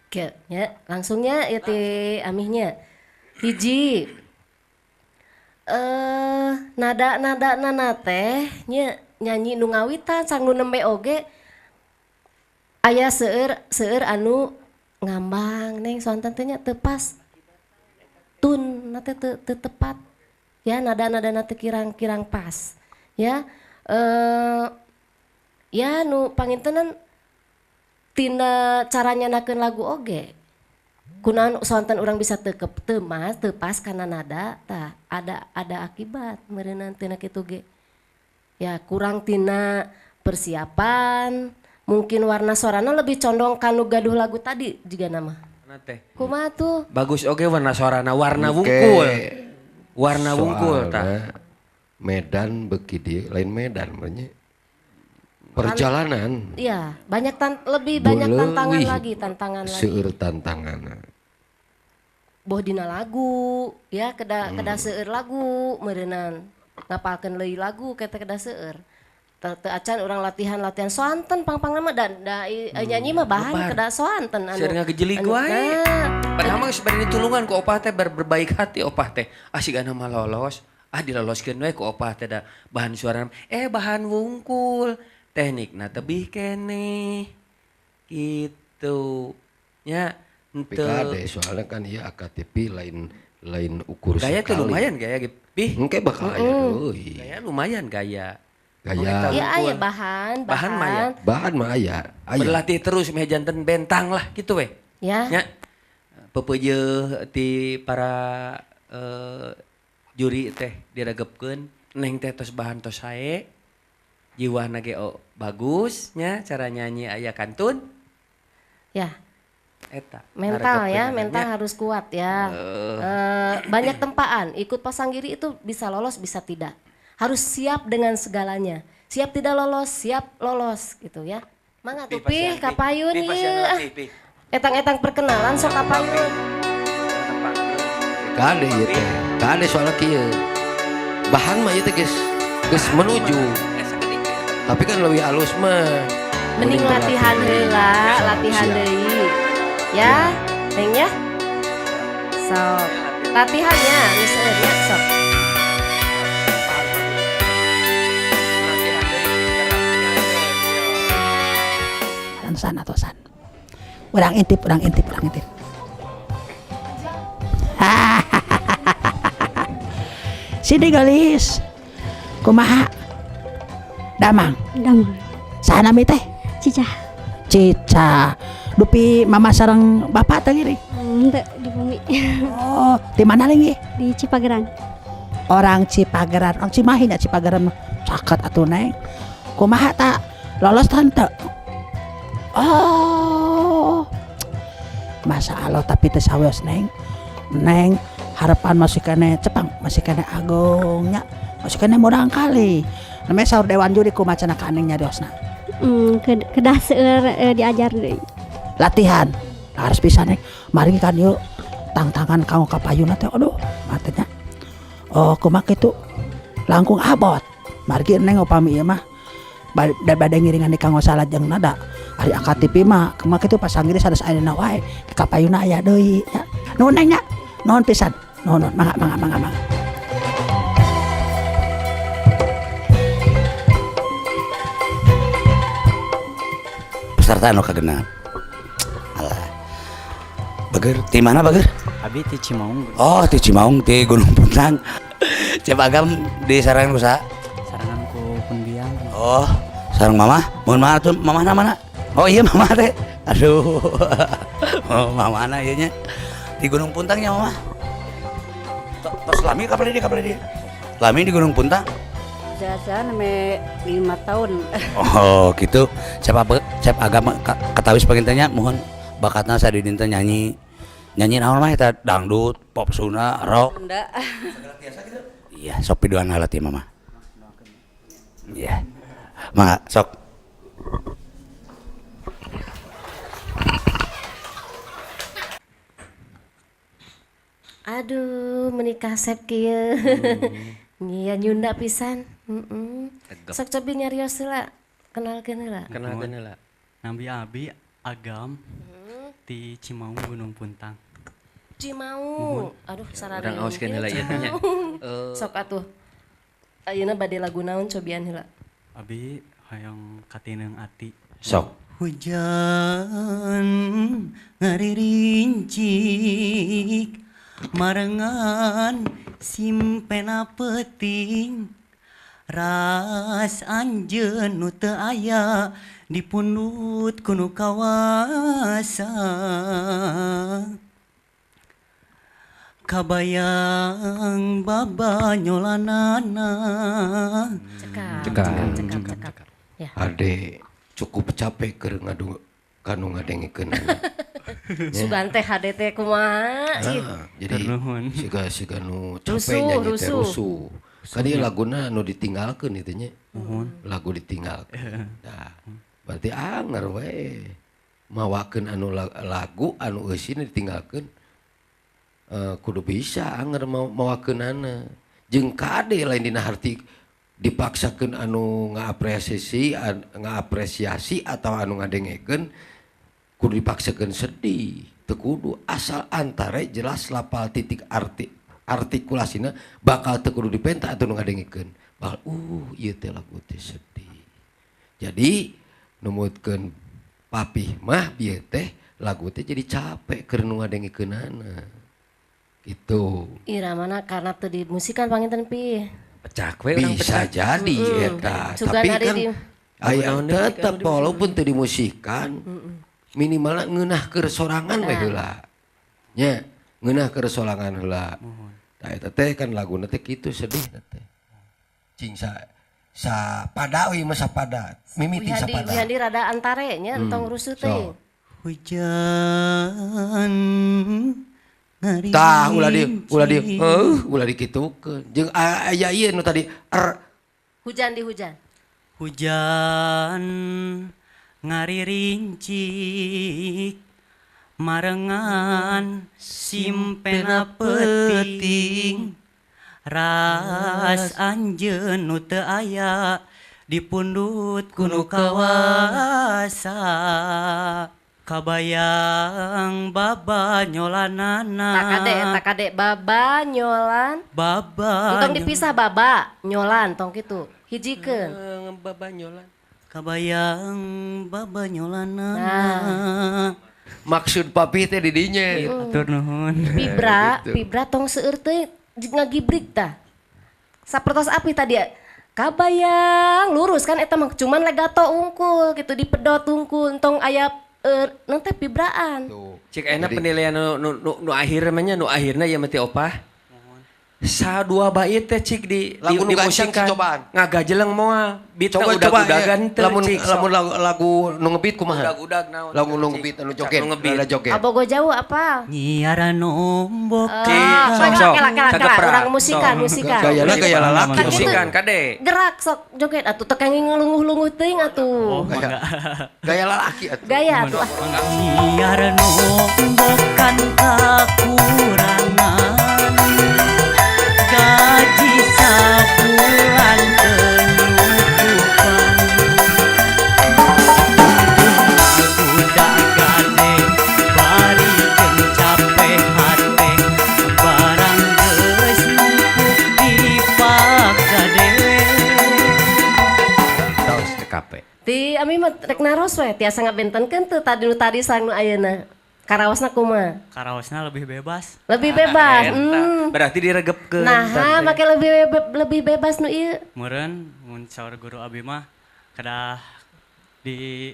[SPEAKER 4] Oke, ya, langsungnya ya ti amihnya. Hiji. Nada teh nya nyanyi nu ngawitan sang nu nembe oge aya seueur anu ngambang neng soanten teh nya teu pas. Tun na teh teu tepat. Ya nada teh kirang pas. Ya ya nu pangintenan tina cara nyanakeun lagu oge. Kunaon soanten urang bisa teu pas kana nada tah ada akibat meureunna tina kitu ge. Ya kurang tina persiapan, mungkin warna suarana lebih condong kanu gaduh lagu tadi juga nama. Kumaha tuh?
[SPEAKER 3] Bagus oge warna suarana, warna wungkul. Warna wungkul tah.
[SPEAKER 5] Medan beki dieu lain Medan banyak. Perjalanan.
[SPEAKER 4] Iya, lebih banyak tantangan lagi.
[SPEAKER 5] Seueur tantanganna.
[SPEAKER 4] Boh dina lagu, ya keda seueur lagu meureunan. Ngapalkeun leuwih lagu keda seueur. Teu acan urang latihan soanten pang-pangna mah dan nyanyi mah bahan keda soanten anu.
[SPEAKER 3] Seueur ngagejelik wae. Padahal mah sebenarnya ditulungan ku opah teh berbaik hati opah teh. Asik anu mah lolos. Diloloskeun we ku opah teh da bahan suara bahan wungkul. Teknikna tebih keneh gitu nya
[SPEAKER 5] PKD soalnya kan ieu AKTP lain ukur
[SPEAKER 3] gaya
[SPEAKER 5] sekali.
[SPEAKER 3] tuh lumayan gaya gitu
[SPEAKER 5] engke bakal aya deui
[SPEAKER 3] gaya lumayan gaya
[SPEAKER 4] iya aya bahan
[SPEAKER 5] mah aya
[SPEAKER 3] berlatih terus meh janten bentang lah gitu we
[SPEAKER 4] ya
[SPEAKER 3] nya pepeujeuh ti para juri teh diragepkeun neng teh tos bahan tos sae jiwana ge bagusnya cara nyanyi aya kantun
[SPEAKER 4] ya
[SPEAKER 3] eta
[SPEAKER 4] mental ya mental harus kuat ya banyak tempaan ikut pasanggiri itu bisa lolos bisa tidak harus siap dengan segalanya siap tidak lolos siap lolos gitu ya mangga tuh pih kapayun ieu etang perkenalan sok kapayun
[SPEAKER 5] kade ieu teh kade soalna kieu bahan mah ieu teh geus menuju tapi kan lebih halus mah
[SPEAKER 4] mending latihan heula latihan deui ya neng ya sok latihannya geus nya sok
[SPEAKER 6] san atau san urang intip Sini galis kumaha damang sana mi teh cica dupi mama sareng bapak teh gini
[SPEAKER 7] Henteu di bumi.
[SPEAKER 6] oh di mana lagi
[SPEAKER 7] Di Cipageran.
[SPEAKER 6] Orang Cipageran orang Cimahi nya Cipageran caket atuh neng kumaha tak lolos tante oh masa Allah tapi teu saweos neng harapan masih kene cepang masih kene agungnya masih kene murang kali namanya saur dewan juri ku macana kaneng nyariosna
[SPEAKER 7] Kedah seueur diajar deui.
[SPEAKER 6] Latihan harus bisa neng mari kan yuk tangan kamu kapayuna teh aduh matanya oh kumaha kitu langkung abot mari neng upami ieu mah bade ngiringan di kanggo salat jeung nada Ari AKTP mah kemana itu pasang gini sanes aya wae kapayuna aya deui nya. Nuhun nya. Nuhun pisan. Nuhun mangga.
[SPEAKER 1] Peserta anu kagenap. Alah. Bager, di mana Bager?
[SPEAKER 11] Abi di Cimaung.
[SPEAKER 1] Oh, di Cimaung, di Gunung Puntang. Cep Agam di Sarangan Kusa.
[SPEAKER 11] Sarangan ku Punbiang.
[SPEAKER 1] Oh, sarang mama. Mohon maaf tuh, mama mana? Oh iya mama teh. Aduh. Oh, mama mana ieu nya? Di Gunung Puntangnya mama. Tos lami kapal dia. Lami di Gunung Puntang.
[SPEAKER 12] Saya neme 5 tahun.
[SPEAKER 1] Oh, gitu. Cep Agam katawis pagintanya mohon bakatna sadidin teh nyanyi naon mah eta dangdut, pop sunda, rock.
[SPEAKER 12] Sunda.
[SPEAKER 1] Iya, sok pidoan halat ya mama. Iya. Mangga sok.
[SPEAKER 4] Aduh, menikah sep kieu. Iya nyunda pisan. Sok cobi nyarios heula. Kenalkeun heula.
[SPEAKER 11] Nambi Abi Agam di Cimaung Gunung Puntang.
[SPEAKER 4] Cimaung. Aduh, sarari.
[SPEAKER 3] Urang auskeun heula ieu teh nya.
[SPEAKER 4] Sok atuh. Ayeuna bade lagu naon cobian heula.
[SPEAKER 11] Abi hayang katineung ati.
[SPEAKER 1] Sok.
[SPEAKER 11] Hujan ngaririncik marengan simpena peuting ras anjeun nu teu aya di pundut kuno kawasa kabayang babanyolanana.
[SPEAKER 4] Cekap. Ya.
[SPEAKER 5] Ade cukup capek keur ngadu kanu ngadengikeun.
[SPEAKER 4] Sugan teh HDT kumaha?
[SPEAKER 5] Jadi siga nu capek nyanyi teh rusuh. Kadi laguna nu ditinggalkeun itu nya. Lagu ditinggalkeun. Nah, berarti anger we. Mawakeun anu lagu anu eusin ditinggalkeun. Kudu bisa anger mawakeunana. Jeung kade lain dina harti dipaksakeun anu ngaapresiasi atau anu ngadengekeun kudu dipaksakeun sedih. Teu kudu asal antare jelas lapal titik artikulasina bakal teu kudu dipenta atuh nu ngadengekeun. Bakal ieu teh lagu teh sedih. Jadi numutkeun papih mah bieu teh lagu teh jadi capek keur nu ngadengekeunana. Gitu.
[SPEAKER 4] Iramana karena teu dimusikan panginten pi.
[SPEAKER 3] Pecak we urang
[SPEAKER 5] bisa
[SPEAKER 3] pecak.
[SPEAKER 5] jadi eta.
[SPEAKER 4] Sugan
[SPEAKER 5] Tapi
[SPEAKER 4] ari
[SPEAKER 5] kan
[SPEAKER 4] di
[SPEAKER 5] aya tetep walaupun teu dimusikan minimal ngeunah keur sorangan we heula. Nya, ngeunah keur sorangan heula. Tah eta teh kan laguna teh kitu sedih teh. Cing sa pada we mah sapada. Mimiti sapada.
[SPEAKER 4] Wihandi rada antare nya entong rusuh teh.
[SPEAKER 11] Hujan
[SPEAKER 5] Tah ulah di kitukeun. Jeung aya ieu nu tadi
[SPEAKER 4] Hujan di hujan.
[SPEAKER 11] Hujan ngaririncik marengan simpena peuting ras anjeun nu teu aya di pundut kuno kawasa kabayang babanyolanana.
[SPEAKER 4] Tak kade baba nyolan. Entong dipisah baba nyolan tong kitu. Hijikeun.
[SPEAKER 3] Baba nyolan.
[SPEAKER 11] Kabayang babanyolanana.
[SPEAKER 5] maksud papi teh di dinya.
[SPEAKER 11] Atur nuhun.
[SPEAKER 4] Pibra tong seueur teh ngagibrik tah. Sapertos api tadi kabayang lurus kan eta mah cuman legato unggul gitu dipedot unggul entong aya nanti pibraan.
[SPEAKER 3] Cik enak penilaian nu akhir namanya nu akhirna ya mati opah. Sa-dua bait teh cik di musikan ngagajeleng moal bitna udag-udagan teh cik.
[SPEAKER 5] Lamun lagu nu ngebeat kumaha?
[SPEAKER 3] Udag-udag naon?
[SPEAKER 5] Lagu nu ngebeat anu joget.
[SPEAKER 4] Abogo jauh apa?
[SPEAKER 11] Nyiara nombok.
[SPEAKER 3] Sok.
[SPEAKER 4] Urang musikan.
[SPEAKER 5] Gayana gaya lalaki.
[SPEAKER 3] Musikan kade.
[SPEAKER 4] Gerak sok joget atuh teu kenging ngelunguh-lunguh teuing atuh.
[SPEAKER 5] Gaya lalaki atuh.
[SPEAKER 4] Gaya atuh.
[SPEAKER 11] Nyiara nombokan kakurangan. Gaji sabulan penyukupan
[SPEAKER 4] Ti ami mah rek naros we tiasa ngabentenkeun teu tadi nu tadi sareng nu ayeuna. Karaosna kumaha?
[SPEAKER 11] Karaosna lebih bebas.
[SPEAKER 4] Lebih bebas.
[SPEAKER 3] Berarti diregepkeun.
[SPEAKER 4] Nah, make lebih bebas nu ieu.
[SPEAKER 11] Meureun mun saur guru abi mah kedah di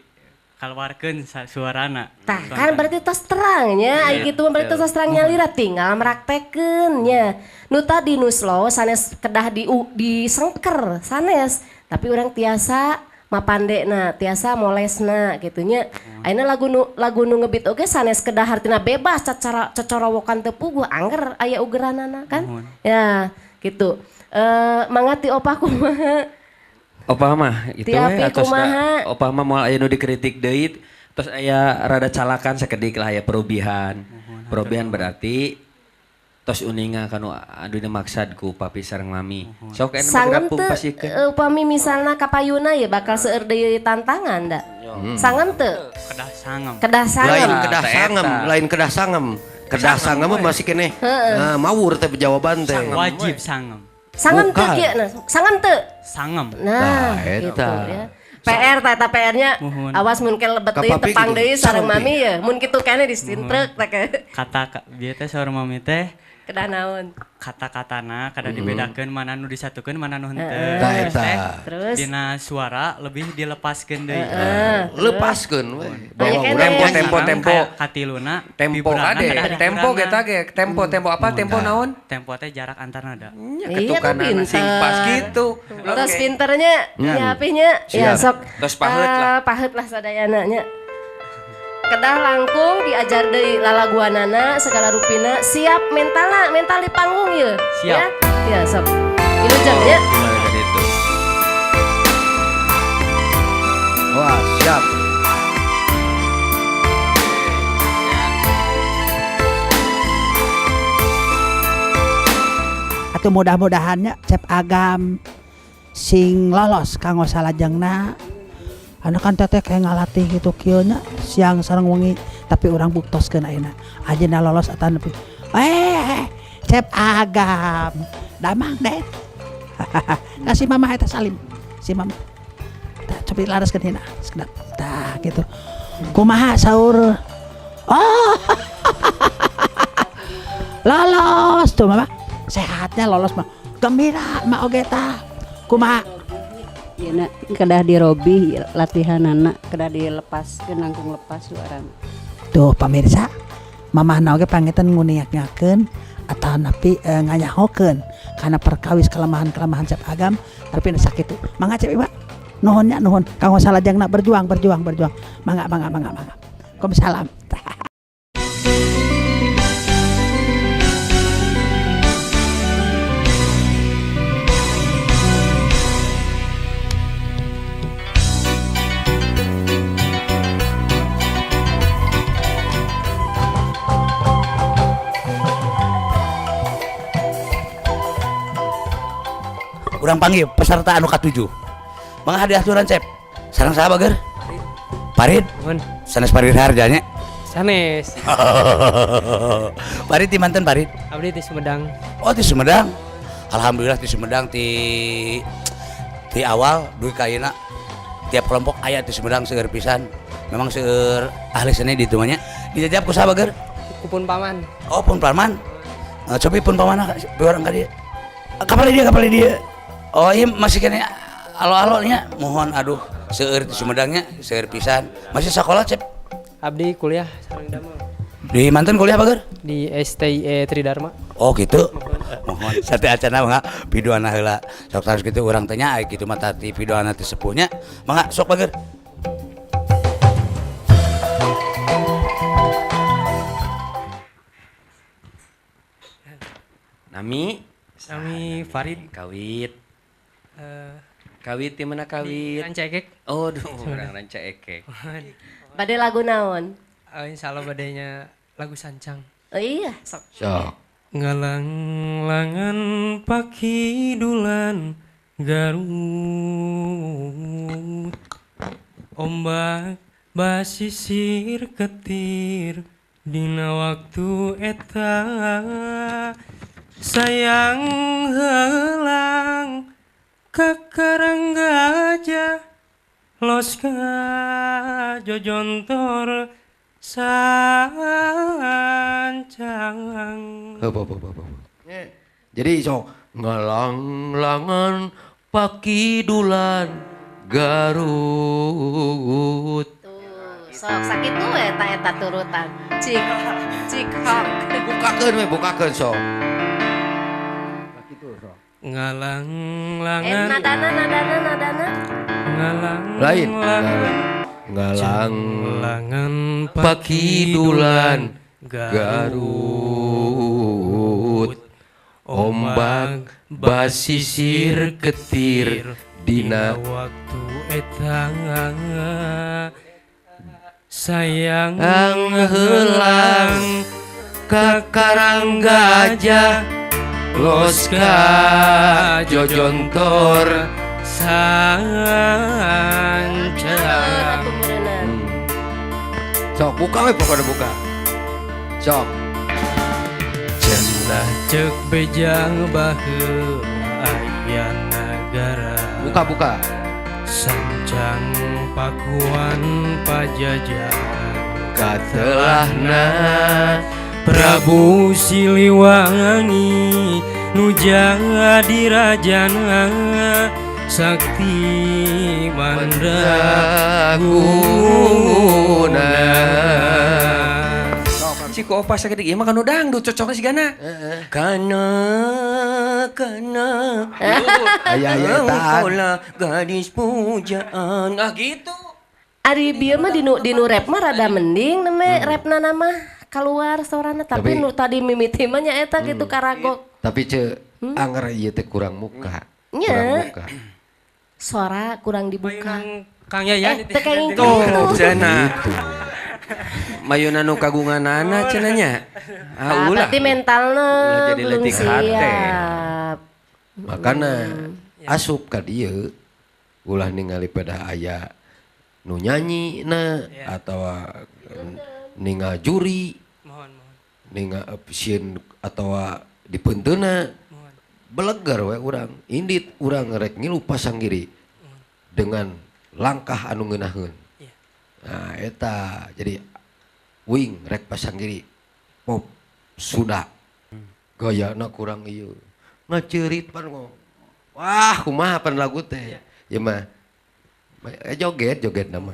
[SPEAKER 11] kaluarkeun suarana.
[SPEAKER 4] Tah kan berarti tos terangnya, aya kitu mah berarti tos terang nyalira tinggal meraktekeun nya. Nu tadi nu slow sanes kedah disengker sanes, tapi urang tiasa mapandena, tiasa molesna gitu nya. Ayeuna lagu nu ngebit oge sanes kedah hartina bebas cocorowokan teu puguh angger aya ugeranana kan. Ya, gitu. Mangga ti opah kumaha?
[SPEAKER 3] Opah mah itu we
[SPEAKER 4] kumaha?
[SPEAKER 3] opah mah moal aya nu dikritik deui terus aya rada calakan sakedik lah aya perubihan. Perubihan berarti tos uninga kanu aduna maksad ku papi sareng mami. Sok anu
[SPEAKER 4] sangem
[SPEAKER 3] magapung pasikeun.
[SPEAKER 4] upami misalna kapayuna ya bakal seueur deui tantangan da. Sangem teu?
[SPEAKER 11] Kedah sangem.
[SPEAKER 4] Kedah sangem.
[SPEAKER 5] Lain kedah sangem. Kedah sangem mah masih keneh. Mawur teh jawaban teh.
[SPEAKER 11] Wajib sangem.
[SPEAKER 4] Sangem teu kieu nah. Sangem teu?
[SPEAKER 11] Sangem.
[SPEAKER 4] Nah, gitu ya. PR eta PR-nya awas mun ke lebet deui tepang deui sareng mami ya. Mun kitu keneh disintrek teh.
[SPEAKER 11] Kata bieu teh saur mami teh
[SPEAKER 4] kedah naon?
[SPEAKER 11] Kata-katana kada dibedakeun mana nu disatukeun mana nu henteu.
[SPEAKER 4] Terus
[SPEAKER 11] dina suara lebih dilepaskeun deui.
[SPEAKER 5] Lepaskeun we.
[SPEAKER 3] Tempo.
[SPEAKER 11] Katiluna
[SPEAKER 3] Tempo kade. Tempo eta ge. Tempo apa? Tempo naon?
[SPEAKER 11] Tempo teh jarak antar nada.
[SPEAKER 3] Ketukanana sing pas gitu.
[SPEAKER 4] Tos pinternya nyapinya ya sok.
[SPEAKER 3] Tos paheut lah.
[SPEAKER 4] Paheut lah sadayana nya. Kedah langkung diajar deui lalaguanana segala rupina siap mental di panggung ye.
[SPEAKER 3] Siap.
[SPEAKER 4] Ya sok. Ilujeng nya.
[SPEAKER 5] Wah, siap.
[SPEAKER 6] Atuh mudah-mudahannya cep agam sing lolos kanggo salajengna. Anu kan teteh kayak ngalatih gitu kieu nya siang sareng wengi tapi urang buktoskeun ayeuna. Ajeuna lolos eta nepi. Cep agam. Damang deh. Kasih mama eta salim. Si mama. Tah cobi laraskeun hina. Sekedap. Tah gitu. Kumaha saur? Oh. Lolos tuh mama. Sehatnya lolos mah. Gembira mah oge tah. Kumaha?
[SPEAKER 12] Yeuna kedah dirobih latihanana, kedah dilepaskeun langkung lepas suarana.
[SPEAKER 6] Tuh pemirsa, mamahna oge pangitan nguniak-nyakeun atawa napi nganyahokeun kana perkawis kelemahan-kelemahan cep agam tapi sakitu. Mangga cep Iba. Nuhunnya nuhun. Kanggo salajengna berjuang. Mangga. Waalaikumsalam.
[SPEAKER 1] Urang panggil peserta anu katujuh. Mangga hadiah aturan cep. Sareng saha bager? Parit. Sanes Parit harjanya.
[SPEAKER 13] Sanes.
[SPEAKER 1] Parit di manten Parit?
[SPEAKER 13] Abdi di Sumedang.
[SPEAKER 1] Oh di Sumedang. Alhamdulillah di Sumedang ti awal duit kayeuna tiap kelompok aya di Sumedang seueur pisan. Memang seueur ahli seni di ditu nya. Dijajab ku saha bager?
[SPEAKER 13] Kupun paman.
[SPEAKER 1] Oh pun paman. Cobi pun pamanna urang ka dieu. Kapal dia. Oh iya masih kena alo-alonya mohon aduh seueur di Sumedangnya seueur pisan. Masih sekolah cep?
[SPEAKER 13] Abdi kuliah sareng damel.
[SPEAKER 1] Di manten kuliah bager?
[SPEAKER 13] Di STIE Tridharma.
[SPEAKER 1] Oh gitu. Mohon sate acana mangga pidoana heula. Sok tarus kitu urang teh nya kitu mah tati pidoana teh sepuhnya. Mangga sok bager.
[SPEAKER 3] Nami
[SPEAKER 13] Sami Farid.
[SPEAKER 3] Kawit. Kawit di mana kawit?
[SPEAKER 13] Ranca Ekek.
[SPEAKER 3] Oh, orang Ranca Ekek.
[SPEAKER 4] Bade lagu naon?
[SPEAKER 13] Insyaallah badenya lagu sancang.
[SPEAKER 4] Oh iya, sok.
[SPEAKER 13] Ngalang-langan pakidulan Garut. Ombak basisir ketir dina waktu eta sayang helang kakarang gajah loska jojontor sancang.
[SPEAKER 5] Jadi so ngalang-langan pakidulan Garut.
[SPEAKER 4] Sok sakit tuh eta turutan. Cik hok.
[SPEAKER 5] Bukakeun so.
[SPEAKER 13] Ngalang-langan.
[SPEAKER 4] Nadana.
[SPEAKER 5] Lain. Ngalang-langan pakidulan Garut. Ombak basisir ketir dina
[SPEAKER 13] waktu eta sayang
[SPEAKER 5] helang ka karang gajah loska jojontor
[SPEAKER 13] sancang.
[SPEAKER 5] Sok buka we pokoknya buka. Sok.
[SPEAKER 13] Cenah cek bejang baheula aya nagara.
[SPEAKER 5] Buka.
[SPEAKER 13] Sancang pakuan pajajaran
[SPEAKER 5] Katelahna
[SPEAKER 13] Prabu Siliwangi nu jadi rajana sakti mandraguna.
[SPEAKER 3] Ciko opa sakit ieu mah kan dangdut cocoknya si Gana. Kana
[SPEAKER 5] aya
[SPEAKER 3] engkaulah gadis pujaan. Gitu.
[SPEAKER 4] Ari bieu mah dinu rap mah rada mending rapna nama keluar sorana tapi nu tadi mimiti mah nya eta gitu karagok.
[SPEAKER 5] Tapi anger ieu teh kurang muka.
[SPEAKER 4] Nya. Suara kurang dibuka.
[SPEAKER 13] Kang Yayan
[SPEAKER 4] teh kayak gitu.
[SPEAKER 3] Cenah. Mayuna nu kagunganana cenanya. Ulah.
[SPEAKER 4] Berarti mentalna
[SPEAKER 3] jadi
[SPEAKER 4] belum
[SPEAKER 3] leutik hate.
[SPEAKER 4] siap.
[SPEAKER 5] Makana asup ka dieu ulah ningali pada aya nu nyanyi atawa ninga juri ninga sieun atawa dipeunteuna belegar we urang indit urang rek ngilu pasanggiri dengan langkah anu ngeunaheun. Nah eta jadi wing rek pasanggiri pop sudah gayana kurang ieu ngaceurit pan wah kumaha pan lagu teh ya mah joget nama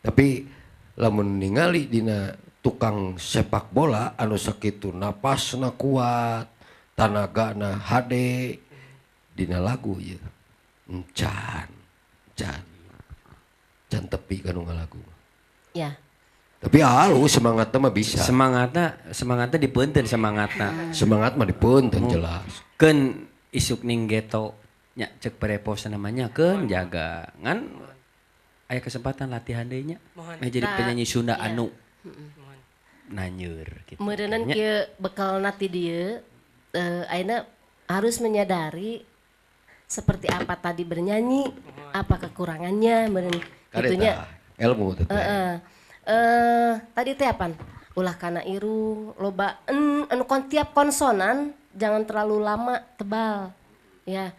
[SPEAKER 5] tapi lamun ningali dina tukang sepak bola anu sakitu napasna kuat tanagana hade dina lagu ieu can tepi kanu ngalagu
[SPEAKER 4] ya.
[SPEAKER 5] Tapi halus semangatnya mah bisa.
[SPEAKER 3] Semangatnya dipeunteun semangatna.
[SPEAKER 5] Semangat mah dipeunteun jelas.
[SPEAKER 3] Keun isuk ning geto nya cek perepos namanya keun jaga ngan aya kesempatan latihan deui nya. Jadi penyanyi Sunda anu nanyeur gitu.
[SPEAKER 4] Meureunna kieu bekalna ti dieu ayeuna harus menyadari seperti apa tadi bernyanyi, apa kekurangannya meureun itunya
[SPEAKER 5] ilmu teh.
[SPEAKER 4] Tadi teh apaan? Ulah kana iru, loba anu tiap konsonan jangan terlalu lama tebal. Ya,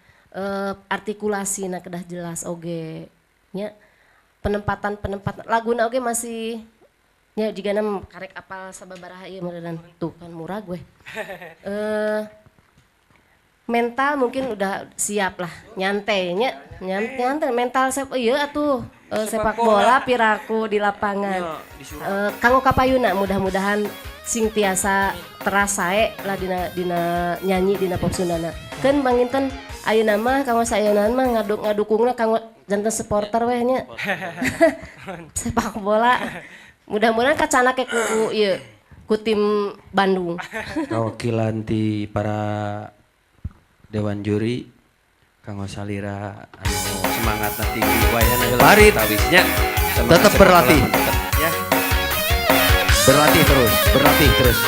[SPEAKER 4] artikulasinya kedah jelas oge. Nya penempatan laguna oge masih nya jigana karek apal sababaraha ieu meureun tuh kan murah gue. Mental mungkin udah siap lah, nyantai mental atuh sepak bola piraku di lapangan. Kanggo kapayuna mudah-mudahan sing tiasa terasae lah dina nyanyi dina pop Sundana. Keun manginten ayeuna mah kanggo sayeuna mah ngadukungna kanggo janten supporter weh nya. Sepak bola. Mudah-mudahan kacana ke ku tim Bandung.
[SPEAKER 3] Wakilan ti para Dewan Juri kanggo salira anu semangatna tinggi wayana heula
[SPEAKER 5] Farid
[SPEAKER 3] tawisnya
[SPEAKER 5] tetap berlatih.
[SPEAKER 3] Ya.
[SPEAKER 5] Berlatih terus.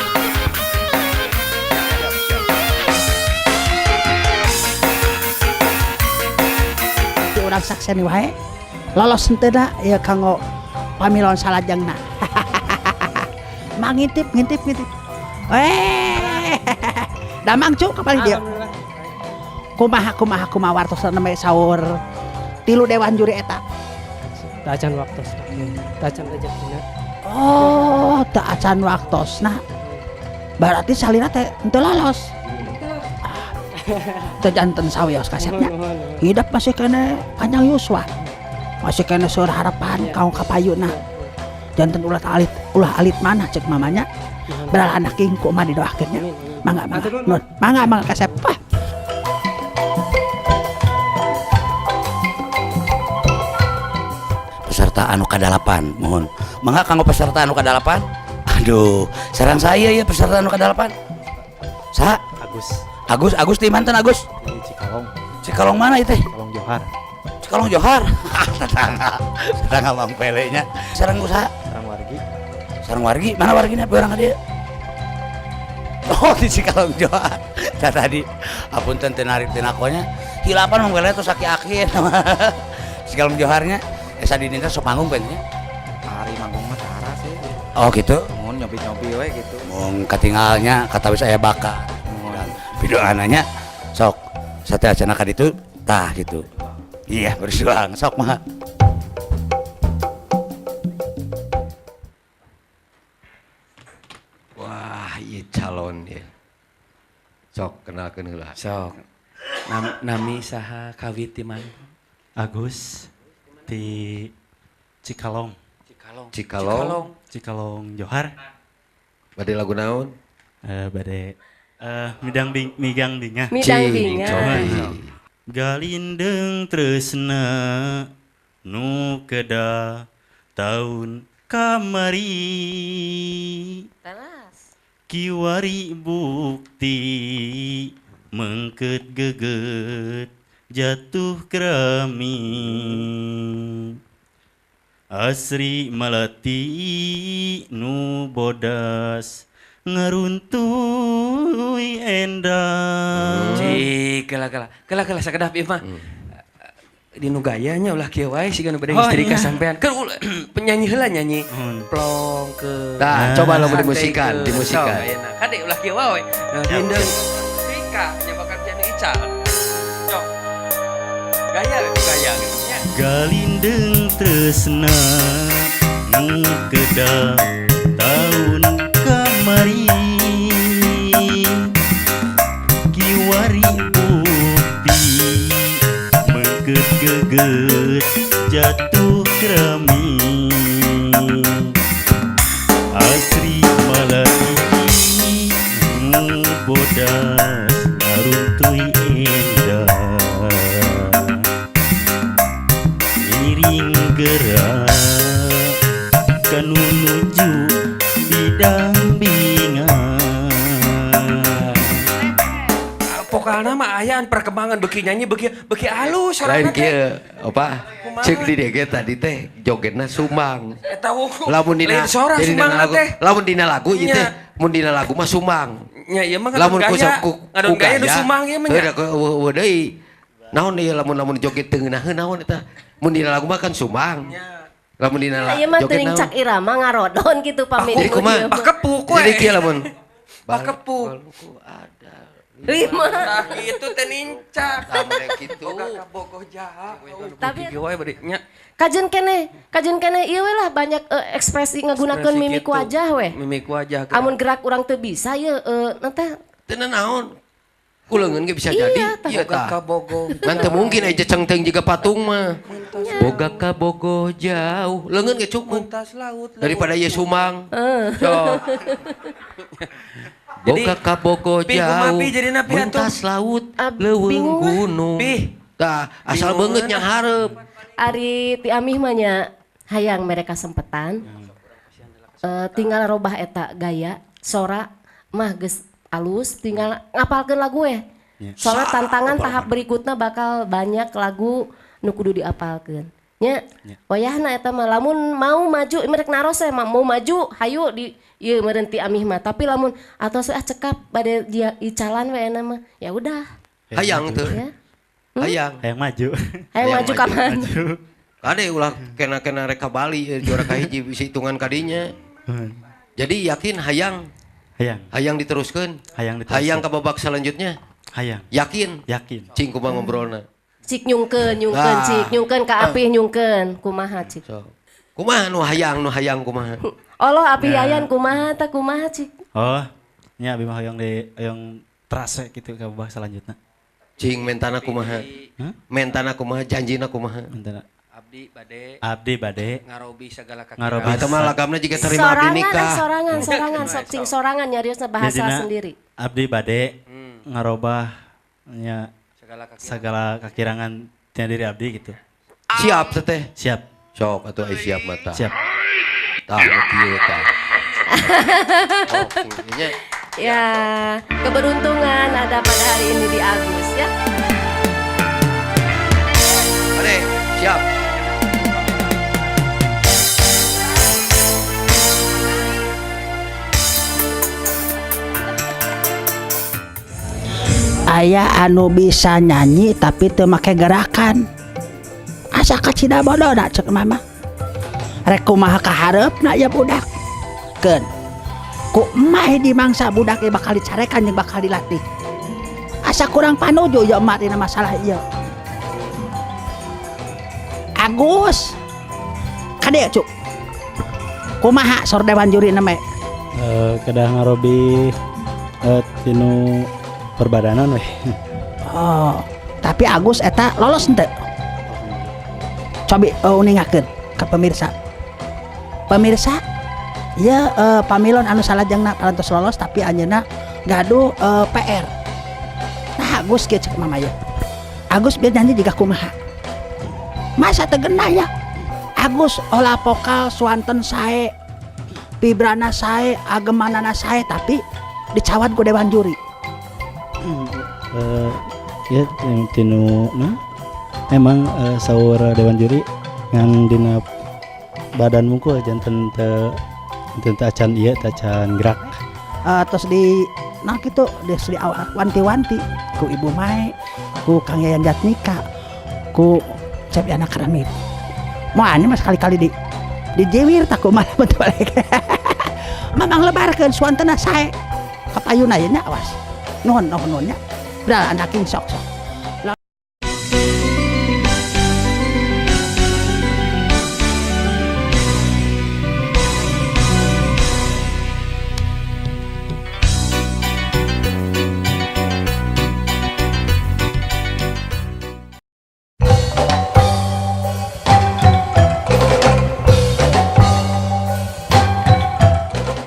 [SPEAKER 6] Di urang sakseni wae lolos henteu ya kanggo pamilon salajengna. Mangintip. Damang cuk kapal dia. Kumaha wartosan namanya sahur 3 Dewan Juri eta.
[SPEAKER 13] acan waktos acan rezekinya.
[SPEAKER 6] Oh, tak acan waktosna. Berarti salina teh henteu lolos. Teu janten sawios kasetnya. Hidup masih kena Kanjang Yuswa. Masih kena Suara Harapan kaum kapayuna. Janten ulah alit mana cek mamanya. Beral anak kingku mah didoakeunnya. Mangga. Nun, mangga kasep.
[SPEAKER 1] Peserta anu kadalapan, mohon. Mangga kanggo peserta anu kadalapan. Aduh, sareng saya ya peserta anu kadalapan. Sa? Agus di manten Agus?
[SPEAKER 2] Di Cikalong.
[SPEAKER 1] Cikalong mana itu?
[SPEAKER 2] Cikalong Johar.
[SPEAKER 1] Cikalong Johar. Tetangga Mang Pelenya. Sareng usaha? Sareng wargi. Mana warginya? Orang dia. Oh, di Cikalong Johar. Tadi apunten teu narik teu nakonya. Hilapan Mang Pele tos aki-akin. Cikalong Joharnya esa dinina sok manggung pennya.
[SPEAKER 10] Hari manggung mah tara sih.
[SPEAKER 1] Oh gitu.
[SPEAKER 10] Mun nyobi-nyobi we gitu.
[SPEAKER 1] Mung katinggalnya katawis aya bakat. Dan video ananya sok sate acana ka ditu tah gitu. Iya berjuang sok mah.
[SPEAKER 5] Wah, ieu calon ya. Sok kenalkeun heula.
[SPEAKER 3] Sok. Nami saha kawit di mana?
[SPEAKER 2] Agus di Cikalong. Cikalong Johar.
[SPEAKER 5] Bade lagu naon?
[SPEAKER 2] Bade migang dinga. Galindeng tresna nu kedah tahun kamari. Kiwari bukti mengket geget jatuh kerami. Asri malati nu bodas ngaruntuy endah.
[SPEAKER 3] Kala sakadah ieu mah. Di nu gayanya ulah kieu wae sigana bade istri ka sampean. Keur penyanyi heula nyanyi. Plong ke.
[SPEAKER 5] Tah, coba lo dimusikan.
[SPEAKER 3] Kade ulah kieu wae. Dindeng Rika nyabakan piano Ical. Cok. Gaya gitu nya.
[SPEAKER 2] Galindeng tresna nu kedah tahun kamari. Kiwari bukti mengket geget jatuh kerami. Asri malati nu bodas ngaruntuy endah. Iring gerak kanu nuju didampingan.
[SPEAKER 3] Vokalna mah aya perkembangan beuki nyanyi beuki alus
[SPEAKER 5] Lain
[SPEAKER 3] sorana teh.
[SPEAKER 5] kieu apa? Cek di dege tadi teh jogetna sumbang.
[SPEAKER 3] Eta wuku.
[SPEAKER 5] Lamun dina lamun dina lagu ieu teh mun dina lagu mah sumbang.
[SPEAKER 3] Nya ieu mah
[SPEAKER 5] Lamun
[SPEAKER 3] ku gaya nu sumang ieu mah nya.
[SPEAKER 5] Heuh deui. Naon ieu lamun joget teu ngeunaheun naon eta? Mun dina lagu mah kan sumbang. Lamun dina lagu
[SPEAKER 4] Ieu mah teuing cak irama ngarodon kitu pamit.
[SPEAKER 5] Jadi kumaha?
[SPEAKER 3] Bakepuk we.
[SPEAKER 5] Jadi kieu lamun
[SPEAKER 3] bakepuk.
[SPEAKER 4] Lima.
[SPEAKER 3] Nah kitu teh nincak.
[SPEAKER 5] Sampai kitu.
[SPEAKER 3] Bogoh jaha.
[SPEAKER 4] Tapi
[SPEAKER 3] kieu wae bade nya.
[SPEAKER 4] kajen kene ieu we lah banyak ekspresi ngagunakeun mimik wajah we.
[SPEAKER 3] Mimik wajah.
[SPEAKER 4] Amun gerak urang teu bisa ieu teh
[SPEAKER 5] teu naon. Kuleungeun ge bisa jadi.
[SPEAKER 3] Ieu tah. Bogoh.
[SPEAKER 5] Ngan teu mungkin aya cengteng jiga patung mah. Boga ka bogoh jauh. Leungeun ge cukup. Daripada ieu sumang. Sok. Boga ka bogoh jauh. Mentas laut leuweung gunung. Tah, asal beungeut nya hareup.
[SPEAKER 4] Ari ti amih mah nya hayang mereka sempetan. Tinggal robah eta gaya, sora mah geus alus, tinggal ngapalkeun lagu we. Soalnya tantangan tahap berikutnya bakal banyak lagu nu kudu diapalkeun. Nya, wayahna eta mah lamun mau maju merek naros mau maju hayu di ieu meureun ti amih mah, tapi lamun atos cekap bade dia icalan we na mah ya udah.
[SPEAKER 5] Hayang teu. Hayang
[SPEAKER 2] maju.
[SPEAKER 4] Hayang maju kapan?
[SPEAKER 5] Kade ulah kena reka Bali juara kahiji bisa hitungan kadinya. Jadi yakin hayang diteruskeun. Hayang ka babak selanjutnya.
[SPEAKER 2] Hayang.
[SPEAKER 5] Yakin.
[SPEAKER 2] Yakin.
[SPEAKER 5] Cing kumaha ngobrolna.
[SPEAKER 4] Cik nyungkeun cik nyungkeun ka Apih nyungkeun kumaha cik.
[SPEAKER 5] Kumaha nu hayang kumaha.
[SPEAKER 4] Allah Apih yayan kumaha tah kumaha cik.
[SPEAKER 2] Oh, nya abi mah hoyong terase gitu ka babak selanjutnya.
[SPEAKER 5] Cing mentana kumaha? Mentana kumaha? Janjina kumaha?
[SPEAKER 2] Mentana
[SPEAKER 3] Abdi bade
[SPEAKER 5] ngarobi segala kaki.
[SPEAKER 2] Ngarobi.
[SPEAKER 5] Eta mah lagamna jiga terima abdi nikah.
[SPEAKER 4] Sorangan sok cing sorangan nyariosna bahasa
[SPEAKER 2] Jadina,
[SPEAKER 4] sendiri.
[SPEAKER 2] Abdi bade ngarobah nya segala kakirangan tina diri abdi gitu.
[SPEAKER 5] Siap teteh.
[SPEAKER 2] Siap.
[SPEAKER 5] Sok atuh ai siap mata.
[SPEAKER 2] Siap.
[SPEAKER 5] Tah kieu tah.
[SPEAKER 4] Ya, keberuntungan ada pada hari ini di Agus ya.
[SPEAKER 5] Ade, siap.
[SPEAKER 6] Aya anu bisa nyanyi tapi teu make gerakan. Asa kacida bodoh na cek mama. Rek kumaha kahareupna ya budak. Keun. Ku emah di mangsa budak ieu bakal dicarekan jeung bakal dilatih. Asa kurang panuju ya emak dina masalah ieu. Agus. Kade cuk. Kumaha sor dewan juri na me?
[SPEAKER 2] Kedah ngarobi tinu perbadanan weh.
[SPEAKER 6] Oh, tapi Agus eta lolos henteu? Cobi uningakeun ka pemirsa. Pemirsa, ya pamilon anu salajengna parantos lolos tapi anjeunna gaduh PR. Nah, Agus kieu cek mama ya. Agus biar nyanyi juga kumaha. Masa teu genah ya? Agus olah vokal swanten sae. Vibrana sae, agemanana sae tapi dicawat ku dewan juri.
[SPEAKER 2] Ya tinu nah emang saur dewan juri ngan dina badan mungkul janten teu acan ieu teu acan gerak.
[SPEAKER 6] Terus di nah kitu geus di wanti-wanti ku Ibu Mae, ku Kang Yayan Jatnika, ku Cep Yana Karamid. Moal mas kali-kali di jewir tak kumaha betul balik. Mamang lebarkeun suantena sae. Kapayuna ye nya awas. Nuhun nya. Udah anakin sok.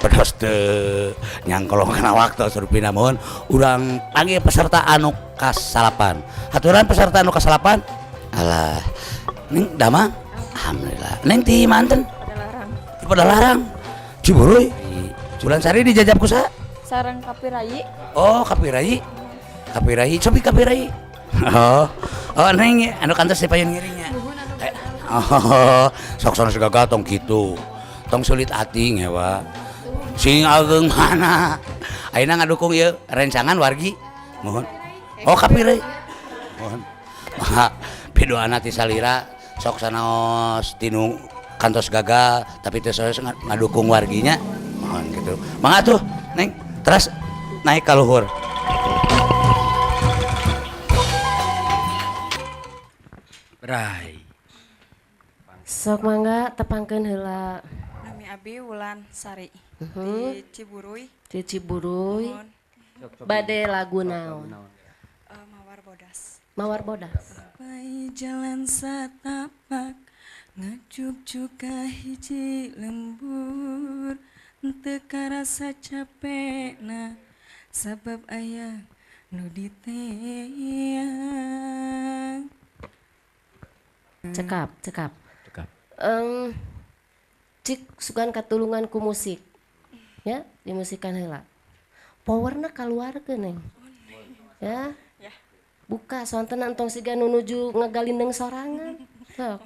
[SPEAKER 1] Pedos teu nyangkolong kana waktu surupina mohon urang panggil peserta anu kasalapan. Haturan peserta anu kasalapan. Alah, ning damang. Alhamdulillah. Ning ti manten? Padalarang. Ciburuy. Culansari dijajab ku sa?
[SPEAKER 14] Sareng Kapirai.
[SPEAKER 1] Oh, Kapirai. Kapirai, cobi Kapirai. Oh, neng anu kantos dipayun ngiringnya. Oh, sok sono segala tong kitu. Tong sulit ati ngewa. Sing ageng mana? Ayeuna ngadukung ieu rencangan wargi. Mohon. Oh, Kapirai. Mohon. Pidoana ti salira sok sanaos tinu kantos gagal tapi teu saos ngadukung warginya. Mohon gitu. Mangga tuh, Neng. Terus naik ka luhur.
[SPEAKER 5] Rai.
[SPEAKER 4] Sok mangga tepangkeun heula.
[SPEAKER 14] Nami abi Wulan Sari. Di Ciburuy.
[SPEAKER 4] Di Ciburuy. Bade lagu naon?
[SPEAKER 14] Mawar Bodas.
[SPEAKER 4] Mawar Bodas.
[SPEAKER 14] Pai jalan satapak ngacuk-cuk ka hiji lembur teu karasa capekna sabab aya nu diteang.
[SPEAKER 4] Cekap. Cik sugan katulungan ku musik. Ya, dimusikan heula. Powerna kaluarkeun Neng. Ya. Buka soantena entong siga nunuju ngagalindeng sorangan. Sok.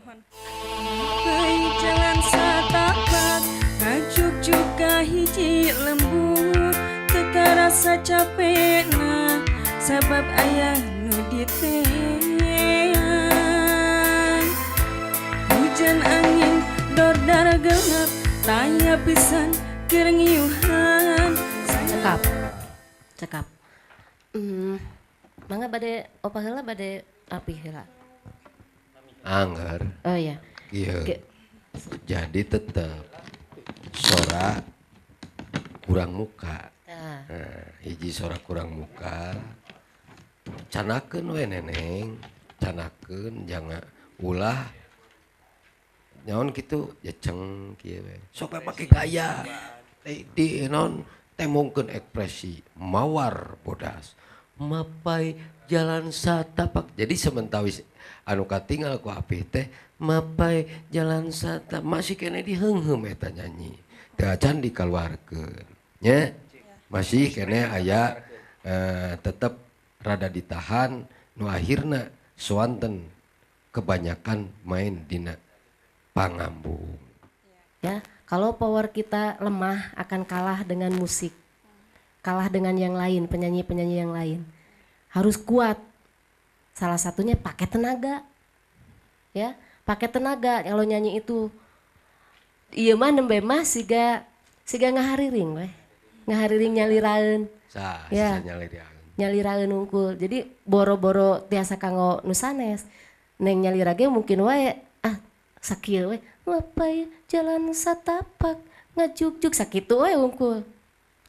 [SPEAKER 14] Pai jalan satapak ngacuk-cuk ka hiji lembur teu karasa capekna sabab aya nu diteang. Hujan angin dordar gelap taya pisan keur ngiuhan.
[SPEAKER 4] Cekap. Mangga bade opah heula bade Apih heula.
[SPEAKER 5] Angger.
[SPEAKER 4] Oh ya.
[SPEAKER 5] Iya. Jadi tetap sora kurang muka. Nah, hiji sora kurang muka. Canakeun we neneng, canakeun jangan ulah nyaon kitu ya ceng kieu we. Sok pake gaya. Di non temongkeun ekspresi mawar bodas. Mapai jalan satapak. Jadi sementawis anu katinggal ku apih teh mapai jalan satapak masih kene diheungheum eta nyanyi. Teu acan dikaluarkeun. Nya masih kene aya tetep rada ditahan nu akhirna swanten kebanyakan main dina pangambung.
[SPEAKER 4] Ya, kalau power kita lemah akan kalah dengan musik. Kalah dengan yang lain, penyanyi-penyanyi yang lain. Harus kuat. Salah satunya pakai tenaga. Ya, pakai tenaga kalau nyanyi itu. Ieu mah nembe mah siga ngahariring we. Ngahariring nyaliraeun. Ya. Nyaliraeun unggul. Jadi boro-boro tiasa kanggo nu sanes. Neng nyalira ge mungkin wae sakieu we. Mapai jalan satapak ngajuk-juk sakitu we unggul.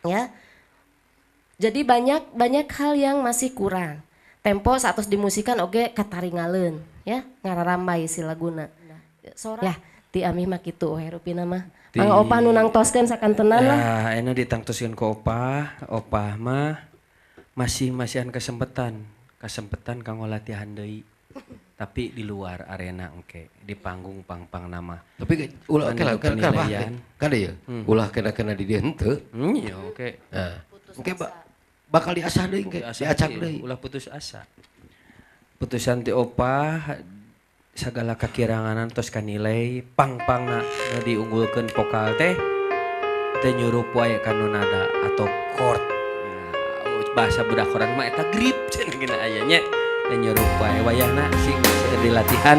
[SPEAKER 4] Ya. Jadi banyak hal yang masih kurang. Tempo satos dimusikan oge kataringaleun ya, ngararambai si laguna. Ya, ti amih mah kitu we rupina mah. Mangga opah nu nangtoskeun sakantenan lah.
[SPEAKER 3] Ya, ena ditangtoskeun ku opah mah masih kesempatan kanggo latihan deui. Tapi di luar arena engke, di panggung pang nama.
[SPEAKER 5] Tapi ulah kada ya. Ulah kena di dieu henteu.
[SPEAKER 3] Iya oke.
[SPEAKER 5] Nah, engke bakal diasah deui engke, diacak deui.
[SPEAKER 3] Ulah putus asa. Putusan ti opah sagala kakiranganan tos kanilai pang-pangna nu diunggulkeun vokal teh nyurup wae kana nada atau chord. Bahasa budak orang mah eta grip cenah gina aya nya. Teh nyurup wae wayahna sing seueur dilatihan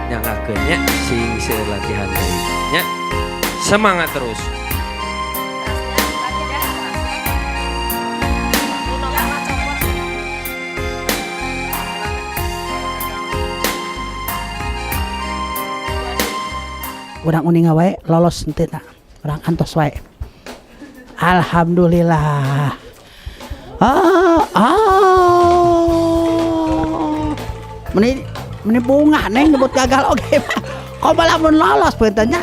[SPEAKER 3] nyangakeun nya sing seueur latihan deui nya. Semangat terus.
[SPEAKER 6] Urang uning wae lolos henteu urang antos wae. Alhamdulillah. Meni bunga neng nyebut gagal oge. Kok malah mun lolos beutanya.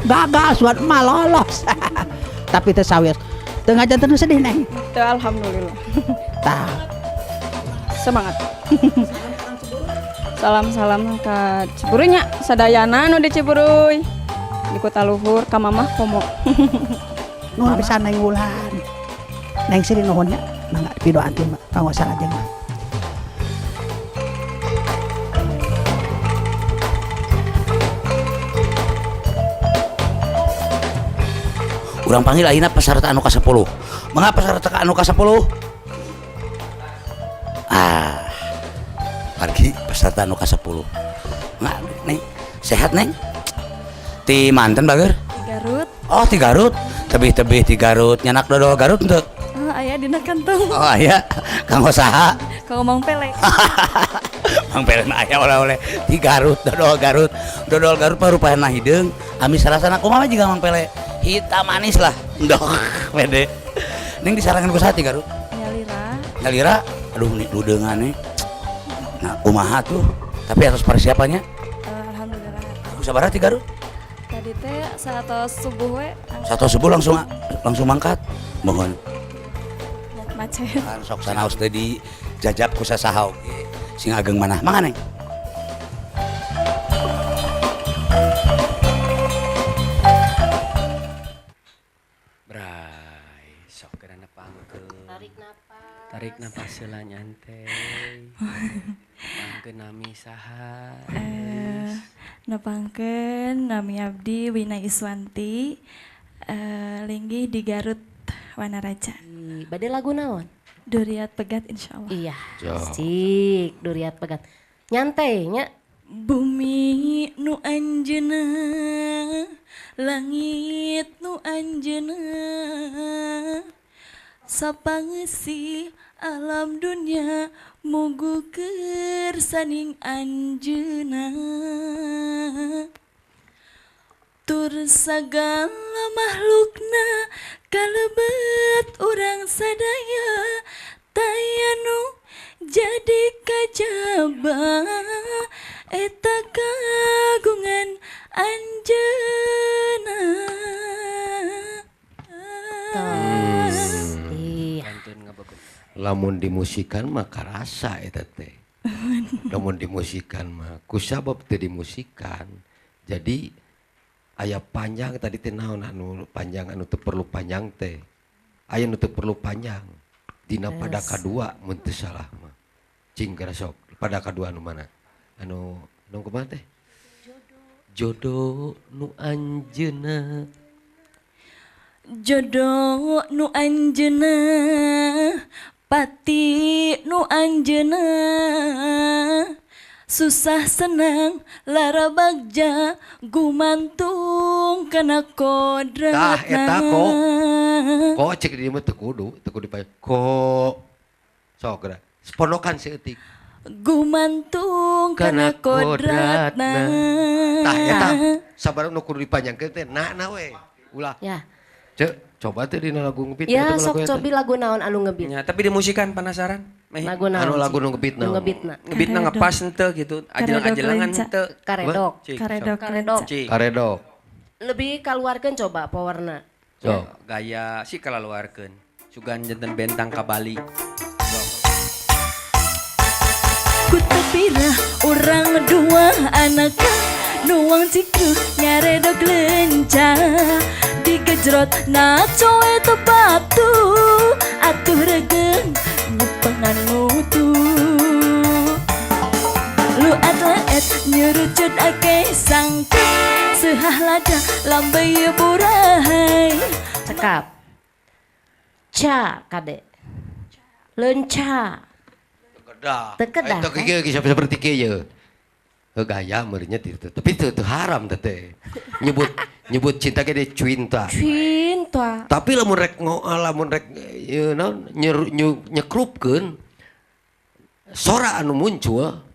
[SPEAKER 6] Gagal suat mah lolos. Tapi teu sawios. Teu ngajanten sedih neng.
[SPEAKER 7] Teu alhamdulillah.
[SPEAKER 6] Tah.
[SPEAKER 7] Semangat. Salam-salam ka Ciburuy nya, sadayana nu di Ciburuy. Di Kota Luhur ka Mamah Komo.
[SPEAKER 6] Nuhun pisan Neng Wulan. Neng Sri nuhun nya, mangga pidoan teh kanggo salajeng mah.
[SPEAKER 1] Urang panggil ayeuna peserta anu ka-10. Mangga peserta anu ka-10. Pergi peserta anu ka-10. Nggak, Neng. Sehat, Neng? Ti manten bager?
[SPEAKER 7] Di Garut.
[SPEAKER 1] Oh, ti Garut. Tebih-tebih ti Garut. Nyanak dodol Garut henteu?
[SPEAKER 7] Oh, aya dina kantong.
[SPEAKER 1] Oh, aya. Kanggo saha?
[SPEAKER 7] Kanggo Mang Pele.
[SPEAKER 1] Mang Pele mah aya oleh-oleh ti Garut, dodol Garut. Dodol Garut mah rupana hideung. Ami sarasana kumaha jiga Mang Pele? Hitam manis lah. Ndok, pede. Neng disarangan ku saha ti Garut? Nyalira. Aduh, ludeungan nih. Nah, kumaha tuh? Tapi atas persiapannya?
[SPEAKER 7] Alhamdulillah.
[SPEAKER 1] Aku sabar ti Garut.
[SPEAKER 7] Tadi teh saat subuh we.
[SPEAKER 1] Saat subuh langsung mangkat. Mohon.
[SPEAKER 7] Macet.
[SPEAKER 1] Kan sok sanaos teh di jajab ku sasaha oge. Sing ageng manah. Mangga Neng.
[SPEAKER 3] Bray, sok kerana pangkeun. Tarik napas heula nyantai. Pangkeun nami saha?
[SPEAKER 14] Nepangkeun nami abdi Wina Iswanti. Linggih di Garut Wanaraja.
[SPEAKER 4] Bade lagu naon?
[SPEAKER 14] Duriat Pegat insyaallah.
[SPEAKER 4] Iya. Sik, Duriat Pegat. Nyantai nya.
[SPEAKER 14] Bumi nu anjeuna, langit nu anjeuna, sapangesi alam dunia mugu kersaning anjeuna tur sagala makhlukna kalebet urang sadaya tayanu jadi kajaba eta kagungan anjeuna.
[SPEAKER 5] Lamun dimusikan mah karasa eta teh. Lamun dimusikan mah kusabab teu dimusikan. Jadi aya panjang tadi teh naon anu panjang anu teu perlu panjang teh. Aya nu teu perlu panjang. Dina pada kadua mun teu salah mah. Cing gara sok. Pada kadua anu mana? Anu kumaha teh? Jodoh nu anjeuna.
[SPEAKER 14] Jodoh nu anjeuna pati nu anjeuna susah senang lara bagja gumantung kana kodratna.
[SPEAKER 5] Tah eta ko cek di dieu teu kudu dipanjang. Ko sok geura. Pondokan seutik.
[SPEAKER 14] Gumantung kana kodratna.
[SPEAKER 5] Tah eta sabarang nu kudu dipanjangkeun teh na we. Ulah.
[SPEAKER 4] Ya.
[SPEAKER 5] Cek, coba teh dina lagu ngebit.
[SPEAKER 4] Ya, sok cobi lagu naon anu ngebit.
[SPEAKER 3] Ya, tapi dimusikan penasaran.
[SPEAKER 4] Lagu naon?
[SPEAKER 5] Anu lagu nu ngebit naon?
[SPEAKER 3] Ngebitna ngepas henteu gitu. Ajelang-ajelangan henteu.
[SPEAKER 4] Karedok.
[SPEAKER 5] Karedok.
[SPEAKER 4] Lebih kaluarkeun coba powerna.
[SPEAKER 5] So,
[SPEAKER 3] gaya si kalaluarkeun. Sugan janten bentang ka Bali.
[SPEAKER 14] Kutepira orang dua anak nuang ciku nyaredok lencah digejrot na coe tu batu atuh regeng ngupengan mutu lu atlet nyurucut ake sangka sehah lada lambai burahay
[SPEAKER 4] cekap ca kade lenca
[SPEAKER 5] Tekedah. Itu kieu seperti kieu. Gaya meureunnya itu. Tapi itu haram teh. Nyebut cinta ge cinta.
[SPEAKER 4] Cinta.
[SPEAKER 5] Tapi lamun rek naon nyekrupkeun sora anu muncul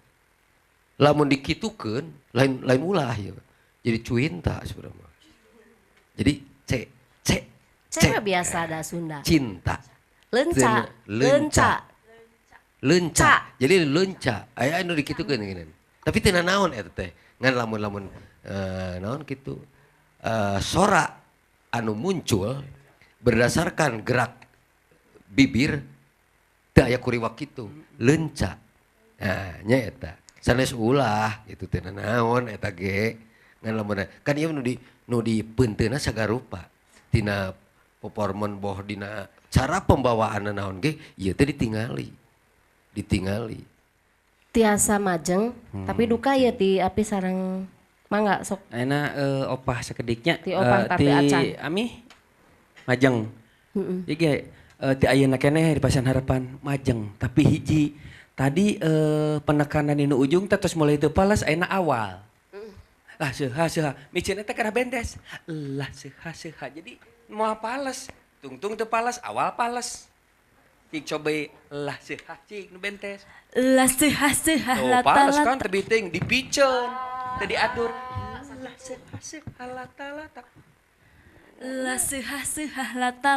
[SPEAKER 5] lamun dikitukeun lain ulah ya. Jadi cinta sebenarnya. Jadi
[SPEAKER 4] C biasa ada Sunda.
[SPEAKER 5] Cinta.
[SPEAKER 4] Lenca.
[SPEAKER 5] Jadi lenca aya anu dikitukeun geunan tapi teu naon eta teh ngan lamun naon kitu sora anu muncul berdasarkan gerak bibir teu aya kuriwak kitu lenca nah nya eta sanes ulah gitu teu naon eta ge ngan lamun kan ieu nu dipeunteuna sagarupa tina performance boh dina cara pembawaanna naon ge ieu teh ditingali
[SPEAKER 4] tiasa majeng tapi duka ya ti api sarang mangga sok
[SPEAKER 3] ayeuna opah sakediknya
[SPEAKER 4] ti opah tapi acan
[SPEAKER 3] ami majeng jadi ti ayeuna keneh di Pasan Harapan majeng tapi hiji tadi penekanan di ujung terus mulai teu palas ayeuna awal lah seha miceunna teh kana bendes lah seha jadi moal pales tungtung teu palas awal pales cik coba lah seha cik nu bentes
[SPEAKER 14] lah seha
[SPEAKER 3] lata palas kan tebiting dipiceun teu diatur lah seha lata
[SPEAKER 14] lah seha lata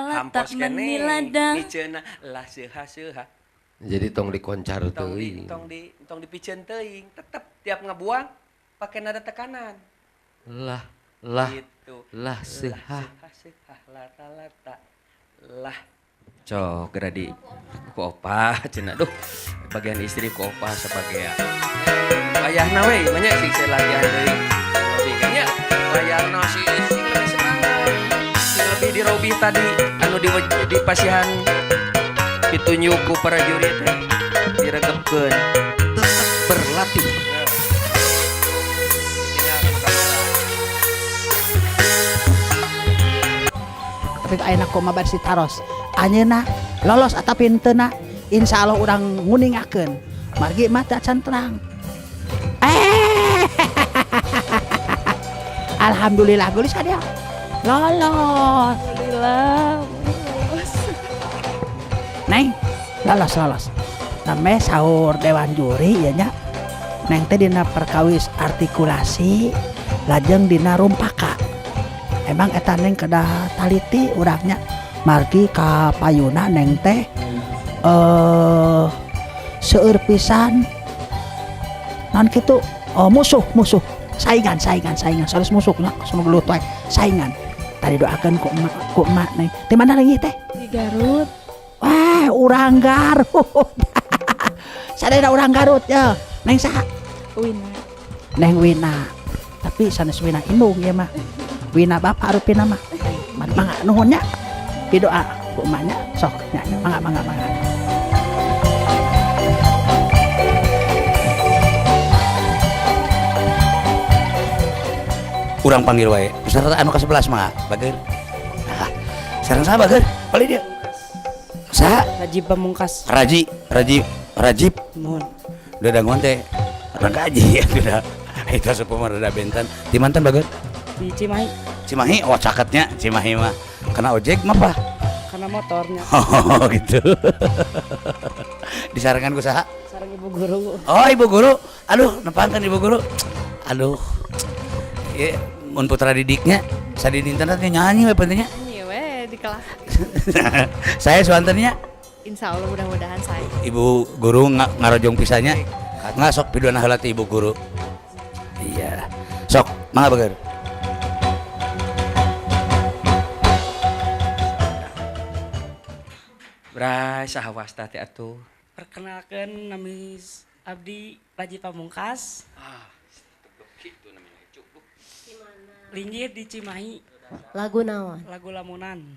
[SPEAKER 14] menilada
[SPEAKER 3] miceunna lah seha
[SPEAKER 5] jadi tong dikoncar teuing
[SPEAKER 3] tong dipiceun teuing tetep tiap ngabuang pakai nada tekanan
[SPEAKER 5] lah
[SPEAKER 3] gitu
[SPEAKER 5] lah seha
[SPEAKER 3] lata lah cok geura di ku opah cenah duh bagian istri ku opah sebagai wayahna we manya sing selagian deui tapi kayaknya wayahna si lebih semangat sing lebih dirobih tadi anu di pasihan pitunjuk ku para juri teh diregepkeun
[SPEAKER 5] tetap berlatih
[SPEAKER 6] tapi ayeuna kumaha bari taros anjeunna lolos atapi henteu insyaallah urang nguningakeun margi mah teu acan terang alhamdulillah geus dia lolos
[SPEAKER 7] alhamdulillah
[SPEAKER 6] Neng lolos namanya sahur Dewan Juri ya nya. Neng teh dina perkawis artikulasi lajeng dina rumpaka. Emang eta neng kedah taliti urangnya margi ka payuna neng teh seueur pisan non kitu musuh saingan sanes musuhna sono gelut wae saingan tadi doakeun ku emak neng di mana lagi teh
[SPEAKER 7] Di Garut.
[SPEAKER 6] wah urang Garut sadaya urang Garut ya neng saha
[SPEAKER 7] Wina.
[SPEAKER 6] neng Wina tapi sanes Wina indung ya mah Wina bapak rupina mah mangga nuhunnya pidoa ku emaknya sok nya mangga
[SPEAKER 1] Urang panggil wae peserta anu ke-11 mah bageun. Nah, sareng saha bageun? Paling dia. Saha?
[SPEAKER 13] Raji Pamungkas.
[SPEAKER 1] Rajib.
[SPEAKER 13] Mohon.
[SPEAKER 1] Udah danguan teh. Ada gaji ya sudah. Itu sepemar ada bentan. Di mantan bageun?
[SPEAKER 13] Di Cimahi.
[SPEAKER 1] Cimahi, oh caketnya Cimahi mah. Kena ojek mah apa?
[SPEAKER 13] Karena motornya.
[SPEAKER 1] Oh gitu. Disarankan ku saha?
[SPEAKER 13] Sareng ibu guru.
[SPEAKER 1] Oh ibu guru. Aduh, nepangkeun ibu guru. Aduh. Ya, mun putra didiknya sadi di internet nyanyi we pentingnya.
[SPEAKER 15] Nyanyi we di kelas.
[SPEAKER 1] Saya suantennya.
[SPEAKER 15] Insya Allah mudah-mudahan saya.
[SPEAKER 1] Ibu guru ngarojong pisahnya. Nggak sok piduana heula ti ibu guru. Iya. Sok, mangga bager.
[SPEAKER 3] Bray saha wasta teh atuh.
[SPEAKER 13] Perkenalkan nami Abdi Raji Pamungkas. Linggih di Cimahi.
[SPEAKER 4] Lagu naon?
[SPEAKER 13] Lagu Lamunan.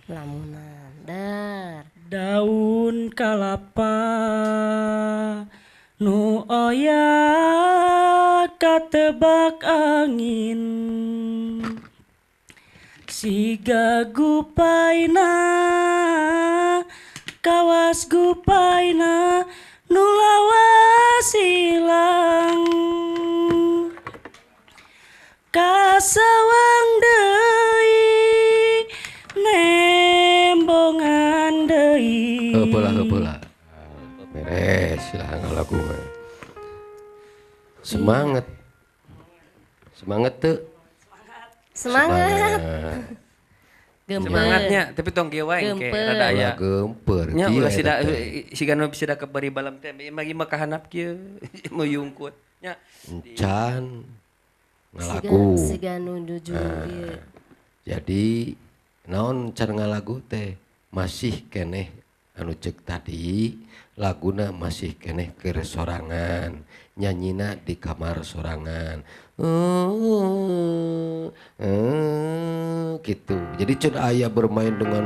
[SPEAKER 4] Dar.
[SPEAKER 13] Daun kalapa nu oya katebak angin siga gupaina kawas gupaina nu lawas ilang kasawang deui nembongan deui
[SPEAKER 5] Heula beres silakan lagu mah semangat tuh
[SPEAKER 4] Semangat.
[SPEAKER 3] Semangatnya tapi tong kieu wae engke rada aya
[SPEAKER 5] gemper
[SPEAKER 3] nya ulah sigana sida kebari balam teh magi mah kahanap kieu meuyungkut nya
[SPEAKER 5] can ngalagu
[SPEAKER 4] siga nuju juri.
[SPEAKER 5] Jadi naon cara ngalagu teh masih keneh anu ceuk tadi laguna masih keneh keur sorangan nyanyina di kamar sorangan gitu. Jadi ceun aya bermain dengan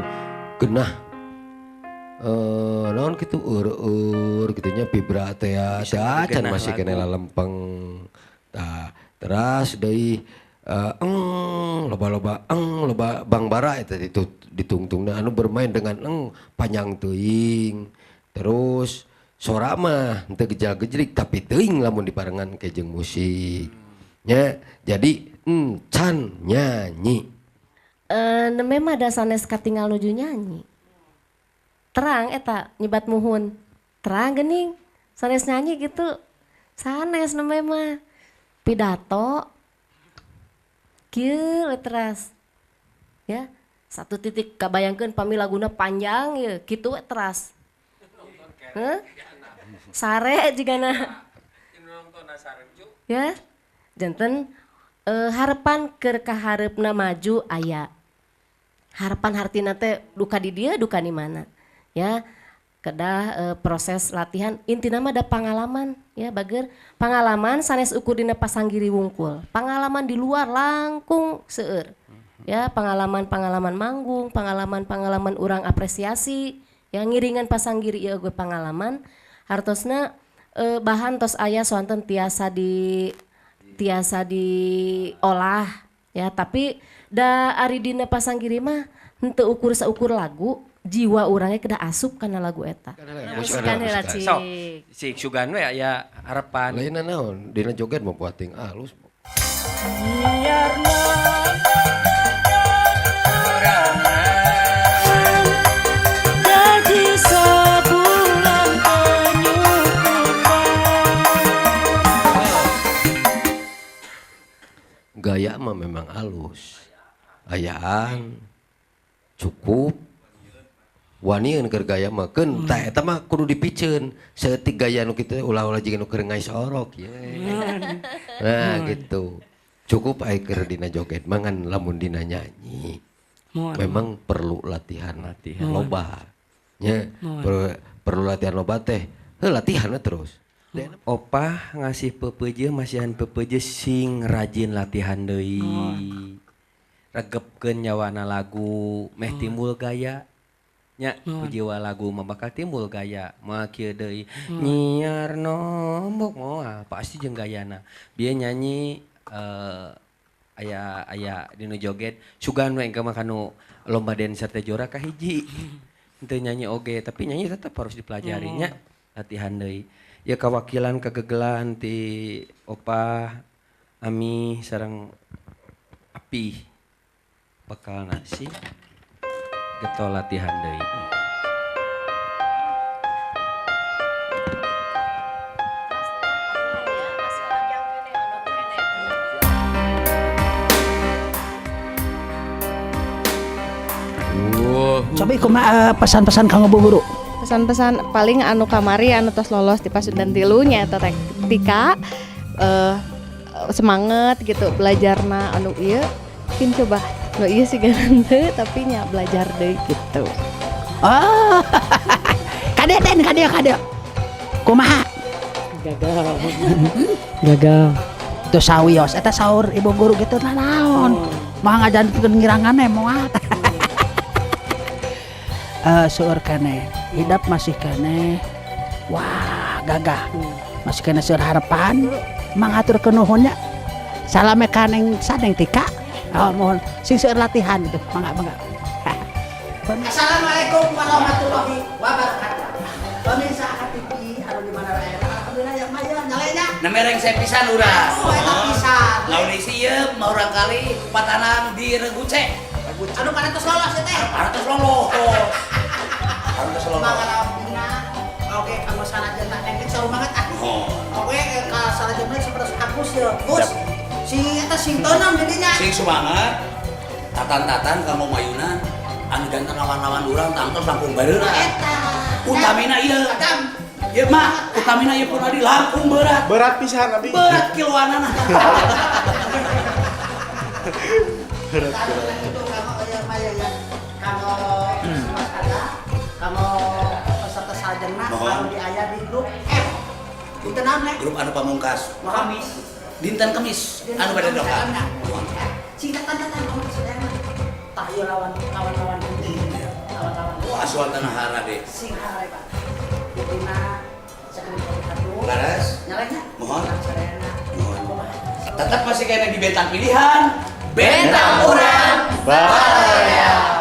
[SPEAKER 5] genah naon kitu gitu nya vibra teh can masih keneh lalempeng tah teras deui loba bang bara eta ditungtungna anu bermain dengan panjang teuing terus sora mah henteu gejal-gejrik tapi teuing lamun diparengan ke jeung musik nya jadi can nyanyi
[SPEAKER 4] Memang ada sanes katinggal nuju nyanyi terang eta nyebat muhun terang geuning sanes nyanyi gitu sanes memang pidato kieu teras ya satu titik kabayangkeun pami laguna panjang ya kitu we teras sare jigana ya janten harapan keur kahareupna maju aya harapan hartina teh duka di dieu duka di mana ya kedah proses latihan intina mah ada pengalaman ya bager pengalaman sanes ukur dina pasanggiri wungkul pengalaman di luar langkung seueur ya pengalaman manggung pengalaman urang apresiasi yang ngiringan pasanggiri ieu gue pengalaman hartosna bahan tos aya soanten tiasa diolah ya tapi da ari dina pasanggiri mah henteu ukur saukur lagu jiwa orangnya kedah asup karena lagu eta. Musikan heula cik.
[SPEAKER 3] So, si Sugan we aya harapan.
[SPEAKER 5] Lainna naon? Dina joget mau puating alus.
[SPEAKER 13] Biarna jadi sabu
[SPEAKER 5] gaya mah memang halus. Ayaan cukup wani keur gaya mah keun tah eta mah kudu dipiceun seeutik gaya nu kitu ulah-ulah jiga nu keur ngais orok ye. Nah gitu. Cukup aya keur dina joget mah ngan lamun dina nyanyi. Memang perlu latihan loba. Nya perlu latihan loba teh. Latihan terus.
[SPEAKER 3] Opah ngasih pepeje masihan pepeje sing rajin latihan deui. Regepkeun nyawana lagu meh timbul gaya. Nya jiwa lagu mah bakal timbul gaya mah kieu deui nyiar nombok moal pasti jeung gayana bieu nyanyi aya dinu joget sugan we engke mah kanu lomba dancer teh juara kahiji teu nyanyi oge tapi nyanyi tetep harus dipelajari nya latihan deui ya kawakilan kegegelan ti Opah Ami sareng Api bakal nasi geto latihan deui.
[SPEAKER 6] Coba pesan-pesan kanggo Bu Guru.
[SPEAKER 15] Pesan-pesan paling anu kamari anu tos lolos di Pasundan 3 nya eta teh tika semangat gitu belajarna anu ieu mungkin coba no iya sih ganti tapi nya belajar deh gitu.
[SPEAKER 6] Oh, kadek. Kumaha?
[SPEAKER 12] Gagal.
[SPEAKER 6] Tuh sawios, eta sahur ibu guru gitu lah naon. Mah ngajankeun ngirangan moal. Seueur keneh, hidup masih keneh. Wah, gagah. Masih keneh seueur harapan. Mangaturkeun nuhunnya. Salame kaneng sadeng tika. Oh, mohon sing seueur latihan tuh. Mangga. Assalamualaikum warahmatullahi wabarakatuh. Pemirsa TV anu di mana wae. Alhamdulillah yang maya nyalenya.
[SPEAKER 1] Namereng saya pisan urang.
[SPEAKER 6] Oh, eta pisan.
[SPEAKER 1] Laun isi ieu mah urang kali patanan di Reguce.
[SPEAKER 6] Anu parantos lolos teh.
[SPEAKER 1] Parantos lolos. Parantos lolos.
[SPEAKER 6] Mangarabina. Oke, kanggo sanajan tak nengkeun saru banget ah. Oke, ka sanajan seperti hapus ya. Gus. Si eta sing tonong jadinya.
[SPEAKER 1] Sing semangat. Tatan-tatan kamu mayunan anu jantan lawan-lawan urang tangtos langkung bareura.
[SPEAKER 6] Eta.
[SPEAKER 1] Utamina ieu. Ieu mah utamina ieu pun adi langkung berat.
[SPEAKER 16] Berat pisan abi.
[SPEAKER 1] Berat kiloanana.
[SPEAKER 16] Berat.
[SPEAKER 6] Kamu peserta sarjana baru diayah di grup F. Dinten naon nek?
[SPEAKER 1] Grup anu pamungkas.
[SPEAKER 6] Kamis.
[SPEAKER 1] Dinten Kemis anu bade doka.
[SPEAKER 6] Singkatan kamu sedana. Tah ieu lawan. Lawan-lawan.
[SPEAKER 1] Wah, asuhan tanah hara deh.
[SPEAKER 6] Sing hara Pak. Dina sakeueut
[SPEAKER 1] Laras.
[SPEAKER 6] nyalanya.
[SPEAKER 1] Mohon. Mohon. Tetap masih kena di bentang pilihan. Bentang urang Balarea.